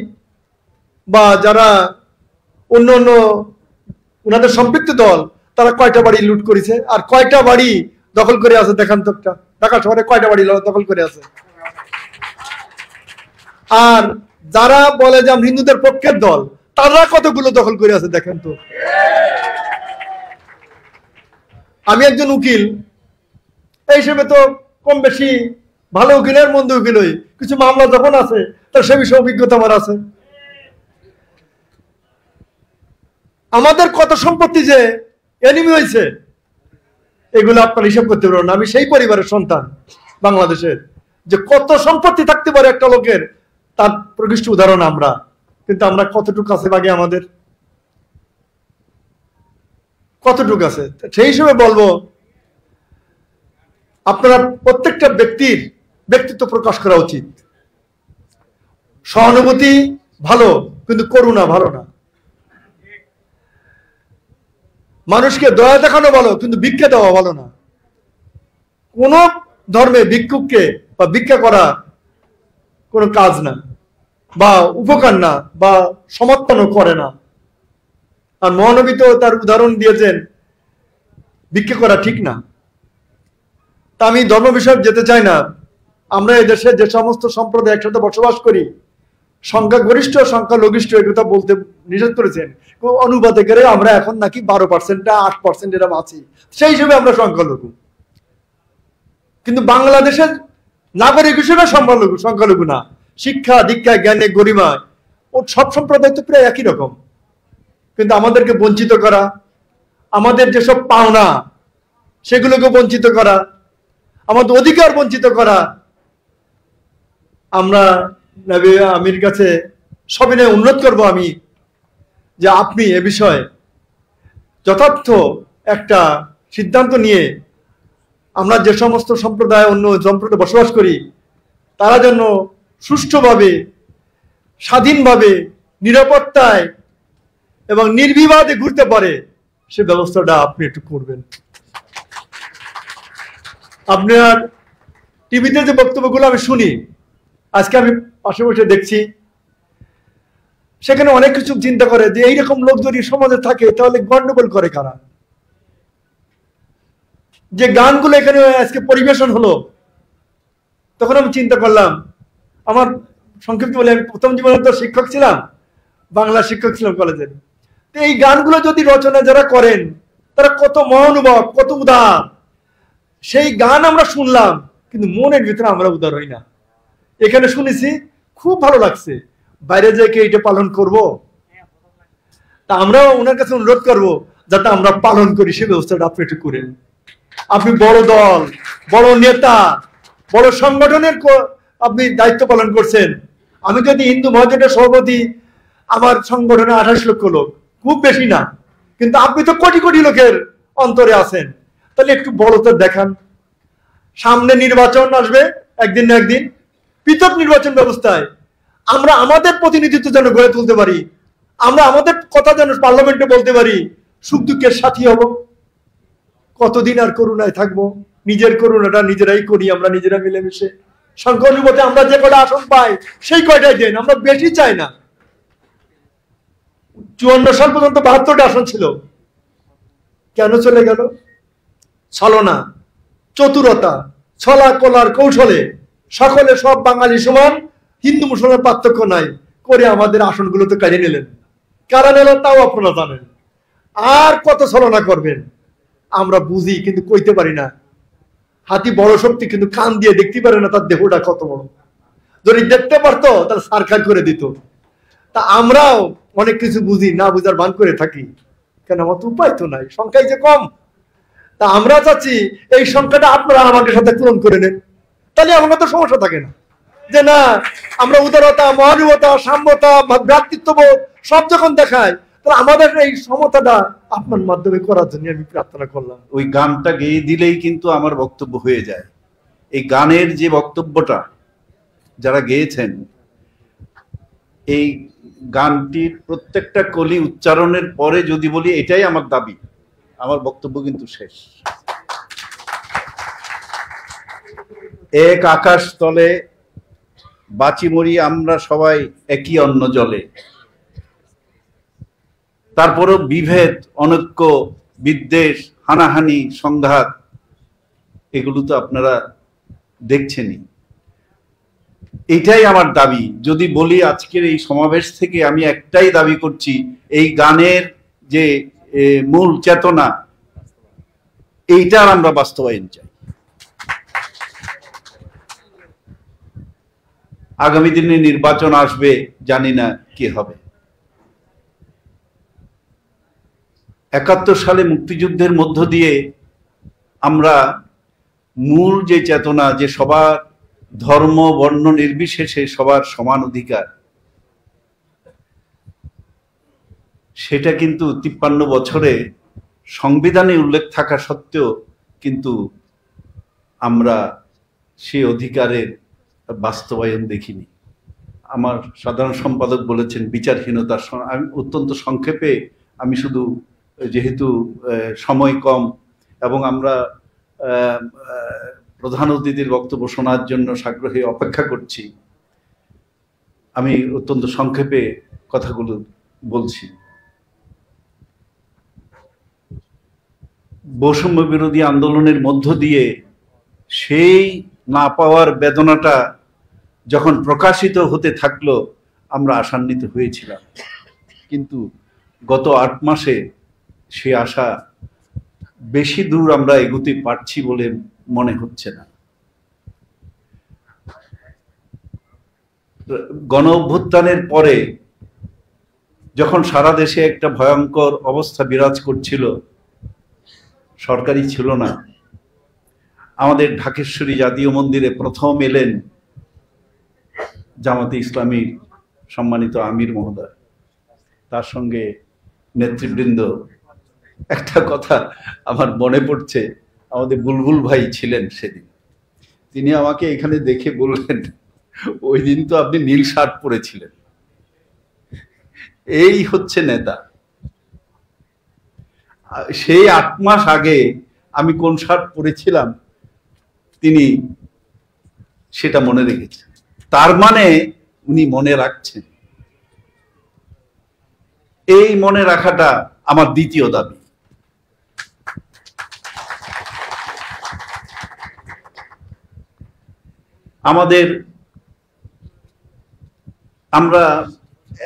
বা যারা অন্য অন্য ওনাদের সম্পৃক্ত দল, তারা কয়টা বাড়ি লুট করেছে আর কয়টা বাড়ি দখল করে আছে দেখান তো একটা। ঢাকা শহরে কয়টা বাড়ি দখল করে আছে? আর যারা বলে যে আমরা হিন্দুদের পক্ষের দল, তারা কতগুলো দখল করে আছে দেখেন তো। আমি একজন উকিল, এই হিসেবে তো কম বেশি ভালো উকিল আর মন্দ উকিল, কিছু মামলা যখন আছে তার সে বিষয়ে অভিজ্ঞতা আমার আছে। আমাদের কত সম্পত্তি যে এনিমি হয়েছে এগুলো আপনার হিসাব করতে পারবেন। আমি সেই পরিবারের সন্তান বাংলাদেশের, যে কত সম্পত্তি থাকতে পারে একটা লোকের, তার প্রকৃষ্ট উদাহরণ আমরা। কিন্তু আমরা কতটুকু আছে বাকি, আমাদের কতটুকু আছে? সেই হিসেবে বলবো আপনারা প্রত্যেকটা ব্যক্তির ব্যক্তিত্ব প্রকাশ করা উচিত। সহানুভূতি ভালো, কিন্তু করুণা ভালো না। মানুষকে দয়া দেখানো ভালো, কিন্তু ভিক্ষা দেওয়া ভালো না। কোন ধর্মে ভিক্ষুককে বা ভিক্ষা করা কোনো কাজ না, বা উপকার না, বা সমর্থনও করে না। আর মহানবী তো তার উদাহরণ দিয়েছেন ভিক্ষা করা ঠিক না। তা আমি ধর্ম বিষয়ে যেতে চাই না। আমরা এদেশে যে সমস্ত সম্প্রদায় একসাথে বসবাস করি, সংখ্যাগরিষ্ঠ সংখ্যালঘিষ্ঠ একথা বলতে নিষেধ করেছেন। অনুবাদে করে আমরা এখন নাকি 12% 8% এরকম আছি, সেই হিসেবে আমরা সংখ্যালঘু। কিন্তু বাংলাদেশের নাগরিক হিসেবে সংখ্যালঘু না। শিক্ষা দীক্ষা জ্ঞানে গরিমায় ও সব সম্প্রদায় তো প্রায় একই রকম। কিন্তু আমাদেরকে বঞ্চিত করা, আমাদের যেসব পাওনা সেগুলোকে বঞ্চিত করা, আমাদের অধিকার বঞ্চিত করা, আমরা নবী আমির কাছে সবিনয় অনুরোধ করব আমি, যে আপনি এ বিষয়ে যথার্থ একটা সিদ্ধান্ত নিয়ে আমরা যে সমস্ত সম্প্রদায় অন্য সম্প্রদায়ে বসবাস করি তারা যেন সুষ্ঠুভাবে, স্বাধীনভাবে, নিরাপত্তায় এবং নির্বিবাদে ঘুরতে পারে, সে ব্যবস্থাটা আপনি একটু করবেন। আপনার টিভিতে যে বক্তব্যগুলো আমি শুনি, আজকে আমি পাশে বসে দেখছি, সেখানে অনেক কিছু চিন্তা করে যে এইরকম লোক যদি সমাজে থাকে তাহলে গন্ডগোল করে কারা। যে গানগুলো এখানে আজকে পরিবেশন হলো, তখন আমি চিন্তা করলাম, আমার সংক্ষিপ্ত বলে আমি প্রথম জীবনে তো শিক্ষক ছিলাম, বাংলা শিক্ষক ছিলাম কলেজের। তো এই গানগুলো যদি রচনা যারা করেন তারা কত মহানুভব, কত উদার। সেই গান আমরা শুনলাম, কিন্তু মনের ভিতরে আমরা উদার হই না। এখানে শুনেছি, খুব ভালো লাগছে, বাইরে যেয়ে কি এটা পালন করব? তা আমরাও ওনার কাছে অনুরোধ করবো যাতে আমরা পালন করি, সে ব্যবস্থাটা আপনি একটু করেন। আপনি বড় দল, বড় নেতা, বড় সংগঠনের আপনি দায়িত্ব পালন করছেন। আমি যদি হিন্দু মহাজোটের সভাপতি, আমার সংগঠনে 28 লক্ষ লোক, খুব বেশি না, কিন্তু আপনি তো কোটি কোটি লোকের অন্তরে আছেন। তাহলে একটু বড়তা দেখান। সামনে নির্বাচন আসবে একদিন না একদিন, পৃথক নির্বাচন ব্যবস্থায় আমরা আমাদের প্রতিনিধিত্ব যেন গড়ে তুলতে পারি, আমরা আমাদের কথা যেন পার্লামেন্টে বলতে পারি, সুখ দুঃখের সাথী হব। কতদিন আর করুণায় থাকবো? নিজের করুণাটা নিজেরাই করি, আমরা নিজেরা মিলেমিশে। সংখ্যানুপাতে আমরা যে কয়টা আসন পাই সেই কয়টাই দেন, আমরা বেশি চাই না। 54 সাল পর্যন্ত 72টা আসন ছিল, কেন চলে গেল? ছলনা, চতুরতা, ছলা কলার কৌশলে সকলে সব বাঙালি সমান, হিন্দু মুসলমান পার্থক্য নাই করে আমাদের আসনগুলো তো কেড়ে নিলেন। কারা নিল তাও আপনারা জানেন। আর কত ছলনা করবেন আমরা বুঝি, কিন্তু কইতে পারি না। হাতি বড় শক্তি, কিন্তু কান দিয়ে দেখতে পারে না তার দেহটা কত বড়। যদি দেখতে পারতো তাহলে সারখার করে দিত। তা আমরাও অনেক কিছু বুঝি না, বুঝার ভান করে থাকি। কেন? আমার তো উপায় তো নাই, সংখ্যাই যে কম। তা আমরা চাচ্ছি এই সংখ্যাটা আপনারা আমাদের সাথে পূরণ করে নেন, তাহলে আমাদের তো সমস্যা থাকে না। যে না, আমরা উদারতা, মহানুভবতা, সাম্যতা, ভ্রাতৃত্ববোধ সব যখন দেখায়, তাহলে আমাদের এই সমতাটা আপনার মাধ্যমে করার জন্য আমি প্রার্থনা করলাম। ওই গানটা গেয়ে দিলেই কিন্তু আমার বক্তব্য হয়ে যায়। এই গানের যে বক্তব্যটা যারা গেয়েছেন, এই গানটির প্রত্যেকটা কলি উচ্চারণের পরে যদি বলি এটাই আমার দাবি, আমার বক্তব্য কিন্তু শেষ। এক আকাশ তলে বাঁচি মরি আমরা সবাই একই অন্ন জলে। তারপরও বিভেদ, অনৈক্য, বিদ্বেষ, হানাহানি, সংঘাত, এগুলো তো আপনারা দেখছেনই। এটাই আমার দাবি। যদি বলি আজকের এই সমাবেশ থেকে আমি একটাই দাবি করছি, এই গানের যে মূল চেতনা, এইটার আমরা বাস্তবায়ন চাই। আগামী দিনে নির্বাচন আসবে, জানি না কি হবে। 71 সালে মুক্তিযুদ্ধের মধ্য দিয়ে আমরা মূল যে চেতনা, যে সবার ধর্ম বর্ণ নির্বিশেষে সবার সমান অধিকার, সেটা কিন্তু 53 বছরে সংবিধানে উল্লেখ থাকা সত্ত্বেও কিন্তু আমরা সেই অধিকারের বাস্তবায়ন দেখিনি। আমার সাধারণ সম্পাদক বলেছেন বিচারহীনতার। আমি অত্যন্ত সংক্ষেপে, আমি শুধু যেহেতু সময় কম এবং আমরা প্রধান অতিথির বক্তব্য শোনার জন্য সাগ্রহে অপেক্ষা করছি, আমি অত্যন্ত সংক্ষেপে কথাগুলো বলছি। বৈষম্য বিরোধী আন্দোলনের মধ্য দিয়ে সেই না পাওয়ার বেদনাটা যখন প্রকাশিত হতে থাকলো, আমরা আশান্বিত হয়েছিলাম, কিন্তু গত 8 মাসে সে আশা বেশি দূর আমরা এগোতে পারছি বলে মনে হচ্ছে না। গণ অভ্যুত্থানের পরে যখন সারা দেশে একটা ভয়ঙ্কর অবস্থা বিরাজ করছিল, সরকারই ছিল না, আমাদের ঢাকেশ্বরী জাতীয় মন্দিরে প্রথম এলেন জামাতে ইসলামীর সম্মানিত আমির মহোদয়, তার সঙ্গে নেতৃবৃন্দ। একটা কথা আমার মনে পড়ছে, আমাদের বুলবুল ভাই ছিলেন সেদিন, তিনি আমাকে এখানে দেখে বললেন, ওই দিন তো আপনি নীল শার্ট পরেছিলেন। এই হচ্ছে নেতা। সেই 8 মাস আগে আমি কোন শার্ট পরেছিলাম তিনি সেটা মনে রেখেছেন। তার মানে উনি মনে রাখছেন। এই মনে রাখাটা আমার দ্বিতীয় দাবি। আমরা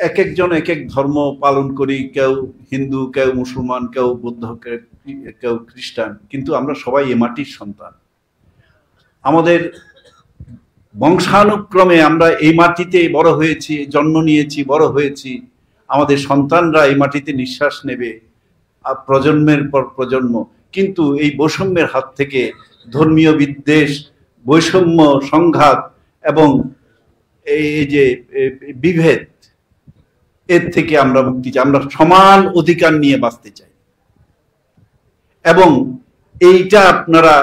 এক একজন এক এক ধর্ম পালন করি, কেউ হিন্দু, কেউ মুসলমান, কেউ বৌদ্ধ, কেউ খ্রিস্টান, কিন্তু আমরা সবাই এ মাটির সন্তান। আমাদের বংশানুক্রমে আমরা এই মাটিতে বড় হয়েছি, জন্ম নিয়েছি, বড় হয়েছি। আমাদের সন্তানরা এই মাটিতে নিঃশ্বাস নেবে প্রজন্মের পর প্রজন্ম। কিন্তু এই বৈষম্যের হাত থেকে, ধর্মীয় বিদ্বেষ, বৈষম্য, সংঘাত এবং এই যে বিভেদ, এর থেকে আমরা মুক্তি চাই। আমরা সমান অধিকার নিয়ে বাঁচতে চাই এবং এইটা আপনারা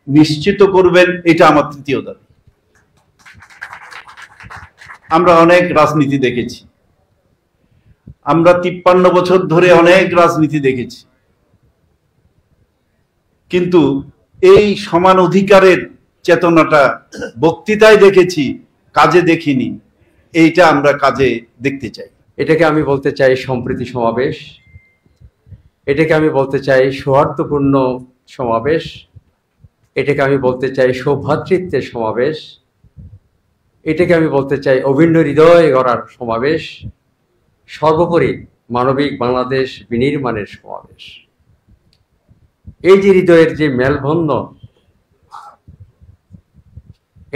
নিশ্চিত করবেন, এটা আমার তৃতীয় দাবি। আমরা অনেক রাজনীতি দেখেছি, আমরা 53 বছর ধরে অনেক রাজনীতি দেখেছি, কিন্তু এই সমান অধিকারের চেতনাটা বক্তৃতায় দেখেছি, কাজে দেখিনি। এইটা আমরা কাজে দেখতে চাই। এটাকে আমি বলতে চাই সম্প্রীতি সমাবেশ, এটাকে আমি বলতে চাই সৌহার্দ্যপূর্ণ সমাবেশ, এটাকে আমি বলতে চাই সৌভ্রাতৃত্বের সমাবেশ, এটাকে আমি বলতে চাই অভিন্ন হৃদয় গড়ার সমাবেশ, সর্বোপরি মানবিক বাংলাদেশ বিনির্মাণের সমাবেশ। এই যে হৃদয়ের যে মেলবন্ধন,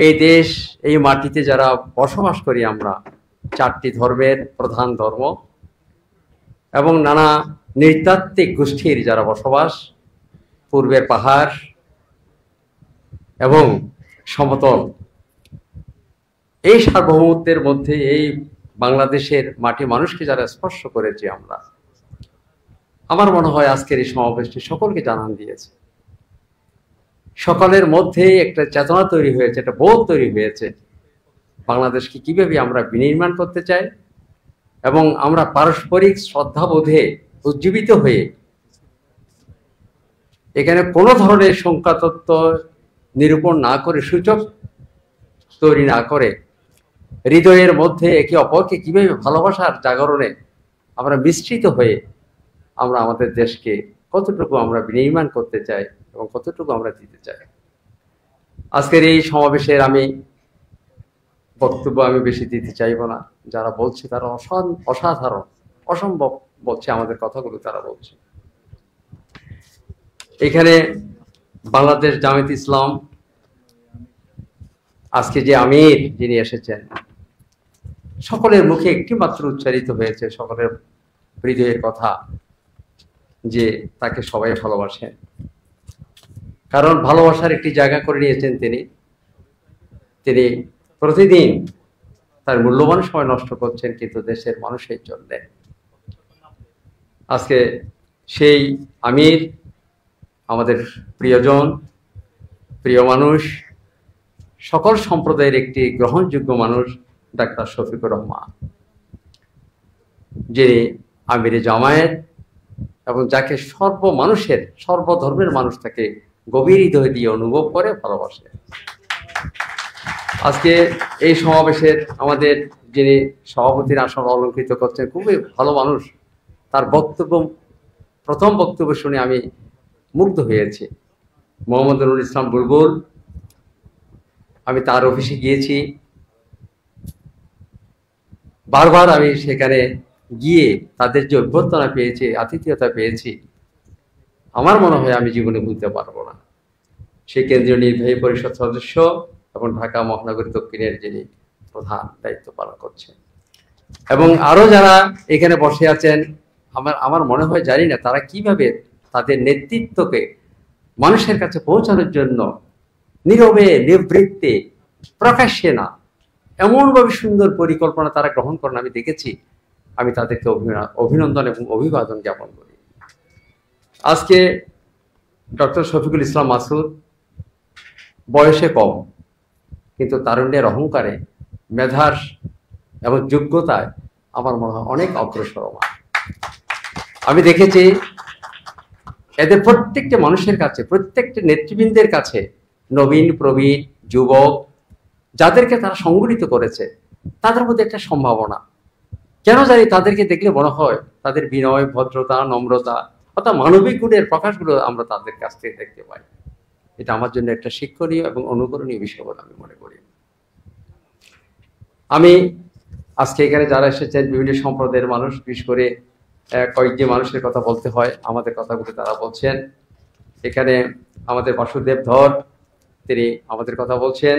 এই দেশ, এই মাটিতে যারা বসবাস করি আমরা, 4টি ধর্মের প্রধান ধর্ম এবং নানা নৃতাত্ত্বিক গোষ্ঠীর যারা বসবাস, পূর্বের পাহাড় এবং সমতল, এই সার্বভৌমত্বের মধ্যে এই বাংলাদেশের মাটি মানুষকে যারা স্পর্শ করেছি আমরা, আমার মনে হয় আজকের এই সমাবেশটি সকলকে জানান দিয়েছে। সকলের মধ্যে একটা চেতনা তৈরি হয়েছে, একটা বোধ তৈরি হয়েছে বাংলাদেশকে কিভাবে আমরা বিনির্মাণ করতে চাই এবং আমরা পারস্পরিক শ্রদ্ধাবোধে উজ্জীবিত হয়ে এখানে কোনো ধরনের সংখ্যাতত্ত্ব নিরূপণ না করে, সূচক তৈরি না করে, হৃদয়ের মধ্যে একে অপরকে কিভাবে ভালোবাসার জাগরণে আমরা মিশ্রিত হয়ে আমরা আমাদের দেশকে কতটুকু আমরা বিনির্মাণ করতে চাই এবং কতটুকু আমরা দিতে চাই। আজকের এই সমাবেশের আমি বক্তব্য বেশি দিতে চাইব না। যারা বলছে তারা অসাধারণ, অসম্ভব বলছে আমাদের কথাগুলো তারা বলছে। এখানে বাংলাদেশ জামায়াতে ইসলাম আজকে যে আমির যিনি এসেছেন, সকলের মুখে একটি মাত্র উচ্চারিত হয়েছে, সকলের হৃদয়ের কথা, যে তাকে সবাই ভালোবাসেন। কারণ ভালোবাসার একটি জায়গা করে নিয়েছেন তিনি প্রতিদিন তার মূল্যবান সময় নষ্ট করছেন কিন্তু দেশের মানুষের জন্য। আজকে সেই আমির, আমাদের প্রিয়জন, প্রিয় মানুষ, সকল সম্প্রদায়ের একটি গ্রহণযোগ্য মানুষ, ডাক্তার শফিকুর রহমান, যিনি আমিরে জামায়াত এবং যাকে সর্বমানুষের, সর্বধর্মের মানুষ তাকে গভীর হৃদয় দিয়ে অনুভব করে, ভালোবাসে। আজকে এই সমাবেশের আমাদের যিনি সভাপতির আসন অলঙ্কৃত করছেন, খুবই ভালো মানুষ। তার বক্তব্য, প্রথম বক্তব্য শুনে আমি মুগ্ধ হয়েছি। মোহাম্মদ নুরুল ইসলাম বুলবুল, আমি তার অফিসে গিয়েছি, বারবার আমি সেখানে গিয়ে তাদের যে অভ্যর্থনা পেয়েছি, আতিথেয়তা পেয়েছি, আমার মনে হয় আমি জীবনে ভুলতে পারবো না। সেই কেন্দ্রীয় নির্বাহী পরিষদ সদস্য এবং ঢাকা মহানগরী দক্ষিণের যিনি প্রধান দায়িত্ব পালন করছেন, এবং আরো যারা এখানে বসে আছেন, আমার মনে হয়, জানি না তারা কিভাবে তাদের নেতৃত্বকে মানুষের কাছে পৌঁছানোর জন্য নীরবে, নিবৃত্তে, প্রকাশ্যে না, এমনভাবে সুন্দর পরিকল্পনা তারা গ্রহণ করেন আমি দেখেছি। আমি তাদেরকে অভিনন্দন এবং অভিবাদন জ্ঞাপন করি। আজকে ডক্টর শফিকুল ইসলাম মাসুদ বয়সে কম, কিন্তু তারুণ্যের অহংকারে, মেধার এবং যোগ্যতায় আমার মনে হয় অনেক অগ্রসরমান। আমি দেখেছি এদের প্রত্যেকটা মানুষের কাছে, প্রত্যেকটা নেতৃবৃন্দের কাছে, নবীন, প্রবীণ, যুবক, যাদেরকে তারা সংগঠিত করেছে, তাদের মধ্যে একটা সম্ভাবনা, কেন জানি তাদেরকে দেখলে মনে হয় তাদের বিনয়, ভদ্রতা, নম্রতা অর্থাৎ মানবিক গুণের প্রকাশগুলো আমরা তাদের কাছ থেকে দেখতে পাই। এটা আমার জন্য একটা শিক্ষণীয় এবং অনুকরণীয় বিষয় বলে আমি মনে করি। আমি আজকে এখানে যারা এসেছেন বিভিন্ন সম্প্রদায়ের মানুষ, বিশেষ করে কয়েকটি মানুষের কথা বলতে হয়, আমাদের কথাগুলো তারা বলছেন। এখানে আমাদের বাসুদেব ধর, তিনি আমাদের কথা বলছেন।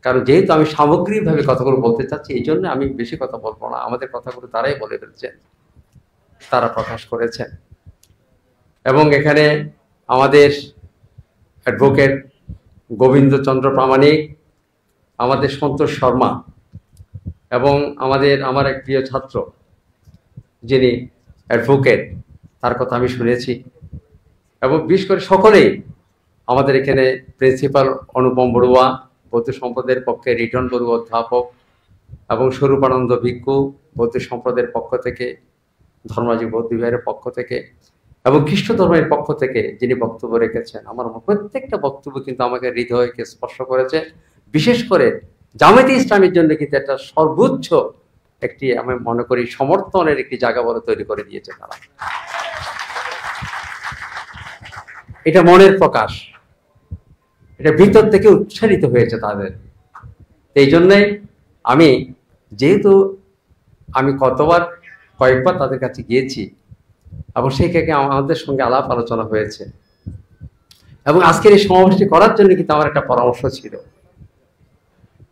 কারণ যেহেতু আমি সামগ্রিকভাবে কথাগুলো বলতে চাচ্ছি, এই জন্য আমি বেশি কথা বলবো না, আমাদের কথাগুলো তারাই বলে ফেলছেন, তারা প্রকাশ করেছেন। এবং এখানে আমাদের অ্যাডভোকেট গোবিন্দচন্দ্র প্রামাণিক, আমাদের সন্তোষ শর্মা, এবং আমার এক প্রিয় ছাত্র যিনি অ্যাডভোকেট, তার কথা আমি শুনেছি। এবং বিশেষ করে সকলেই আমাদের এখানে প্রিন্সিপাল অনুপম বড়ুয়া, বৌদ্ধ সম্প্রদায়ের পক্ষে রিটন বড়ুয়া অধ্যাপক, এবং স্বরূপানন্দ ভিক্ষু বৌদ্ধ সম্প্রদায়ের পক্ষ থেকে, ধর্মাজি বৌদ্ধ বিহারের পক্ষ থেকে, এবং খ্রিস্ট ধর্মের পক্ষ থেকে যিনি বক্তব্য রেখেছেন, আমার প্রত্যেকটা বক্তব্য কিন্তু আমাকে হৃদয়কে স্পর্শ করেছে। বিশেষ করে জামায়াতে ইসলামের জন্য কিন্তু একটা সর্বোচ্চ একটি, আমি মনে করি, সমর্থনের একটি জায়গা বলে তৈরি করে দিয়েছে তারা। এটা মনের প্রকাশ, এটা ভিতর থেকে উচ্চারিত হয়েছে তাদের। এই জন্যই আমি, যেহেতু আমি কয়েকবার তাদের কাছে গিয়েছি এবং সেই থেকে আমাদের সঙ্গে আলাপ আলোচনা হয়েছে, এবং আজকের এই সমাবেশটি করার জন্য কিন্তু আমার একটা পরামর্শ ছিল।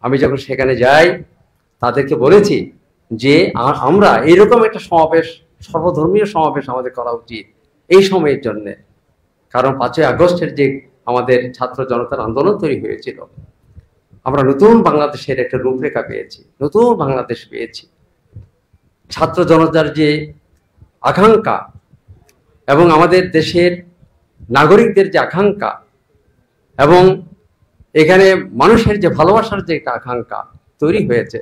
আমি যখন সেখানে যাই তাদেরকে বলেছি যে আমরা এরকম একটা সমাবেশ, সর্বধর্মীয় সমাবেশ আমাদের করা উচিত এই সময়ের জন্যে। কারণ 5ই আগস্টের যে আমাদের ছাত্র জনতার আন্দোলন তৈরি হয়েছিল, আমরা নতুন বাংলাদেশের একটা রূপরেখা পেয়েছি, নতুন বাংলাদেশ পেয়েছি। ছাত্র জনতার যে আকাঙ্ক্ষা এবং আমাদের দেশের নাগরিকদের যে আকাঙ্ক্ষা এবং এখানে মানুষের যে ভালোবাসার যে একটা আকাঙ্ক্ষা তৈরি হয়েছে,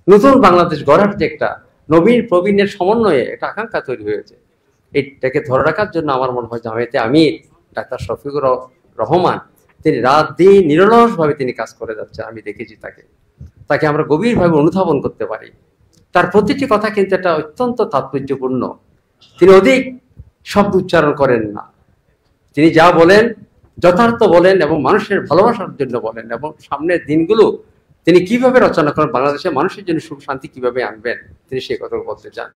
নতুন বাংলাদেশ গড়ার যে একটা নবীন প্রবীণের সমন্বয়ে একটা আকাঙ্ক্ষা তৈরি হয়েছে, এটাকে ধরে রাখার জন্য আমার মনে হয় জামায়াতে আমির ডাক্তার শফিকুর রহমান, তিনি রাত দিন নিরলসভাবে তিনি কাজ করে যাচ্ছেন। আমি দেখেছি তাকে আমরা গভীরভাবে অনুধাবন করতে পারি। তার প্রতিটি কথা কিন্তু একটা অত্যন্ত তাৎপর্যপূর্ণ। তিনি অধিক শব্দ উচ্চারণ করেন না, তিনি যা বলেন যথার্থ বলেন এবং মানুষের ভালোবাসার জন্য বলেন, এবং সামনের দিনগুলো তিনি কিভাবে রচনা করেন, বাংলাদেশের মানুষের জন্য সুখ শান্তি কিভাবে আনবেন, তিনি সেই কথা বলতে চান।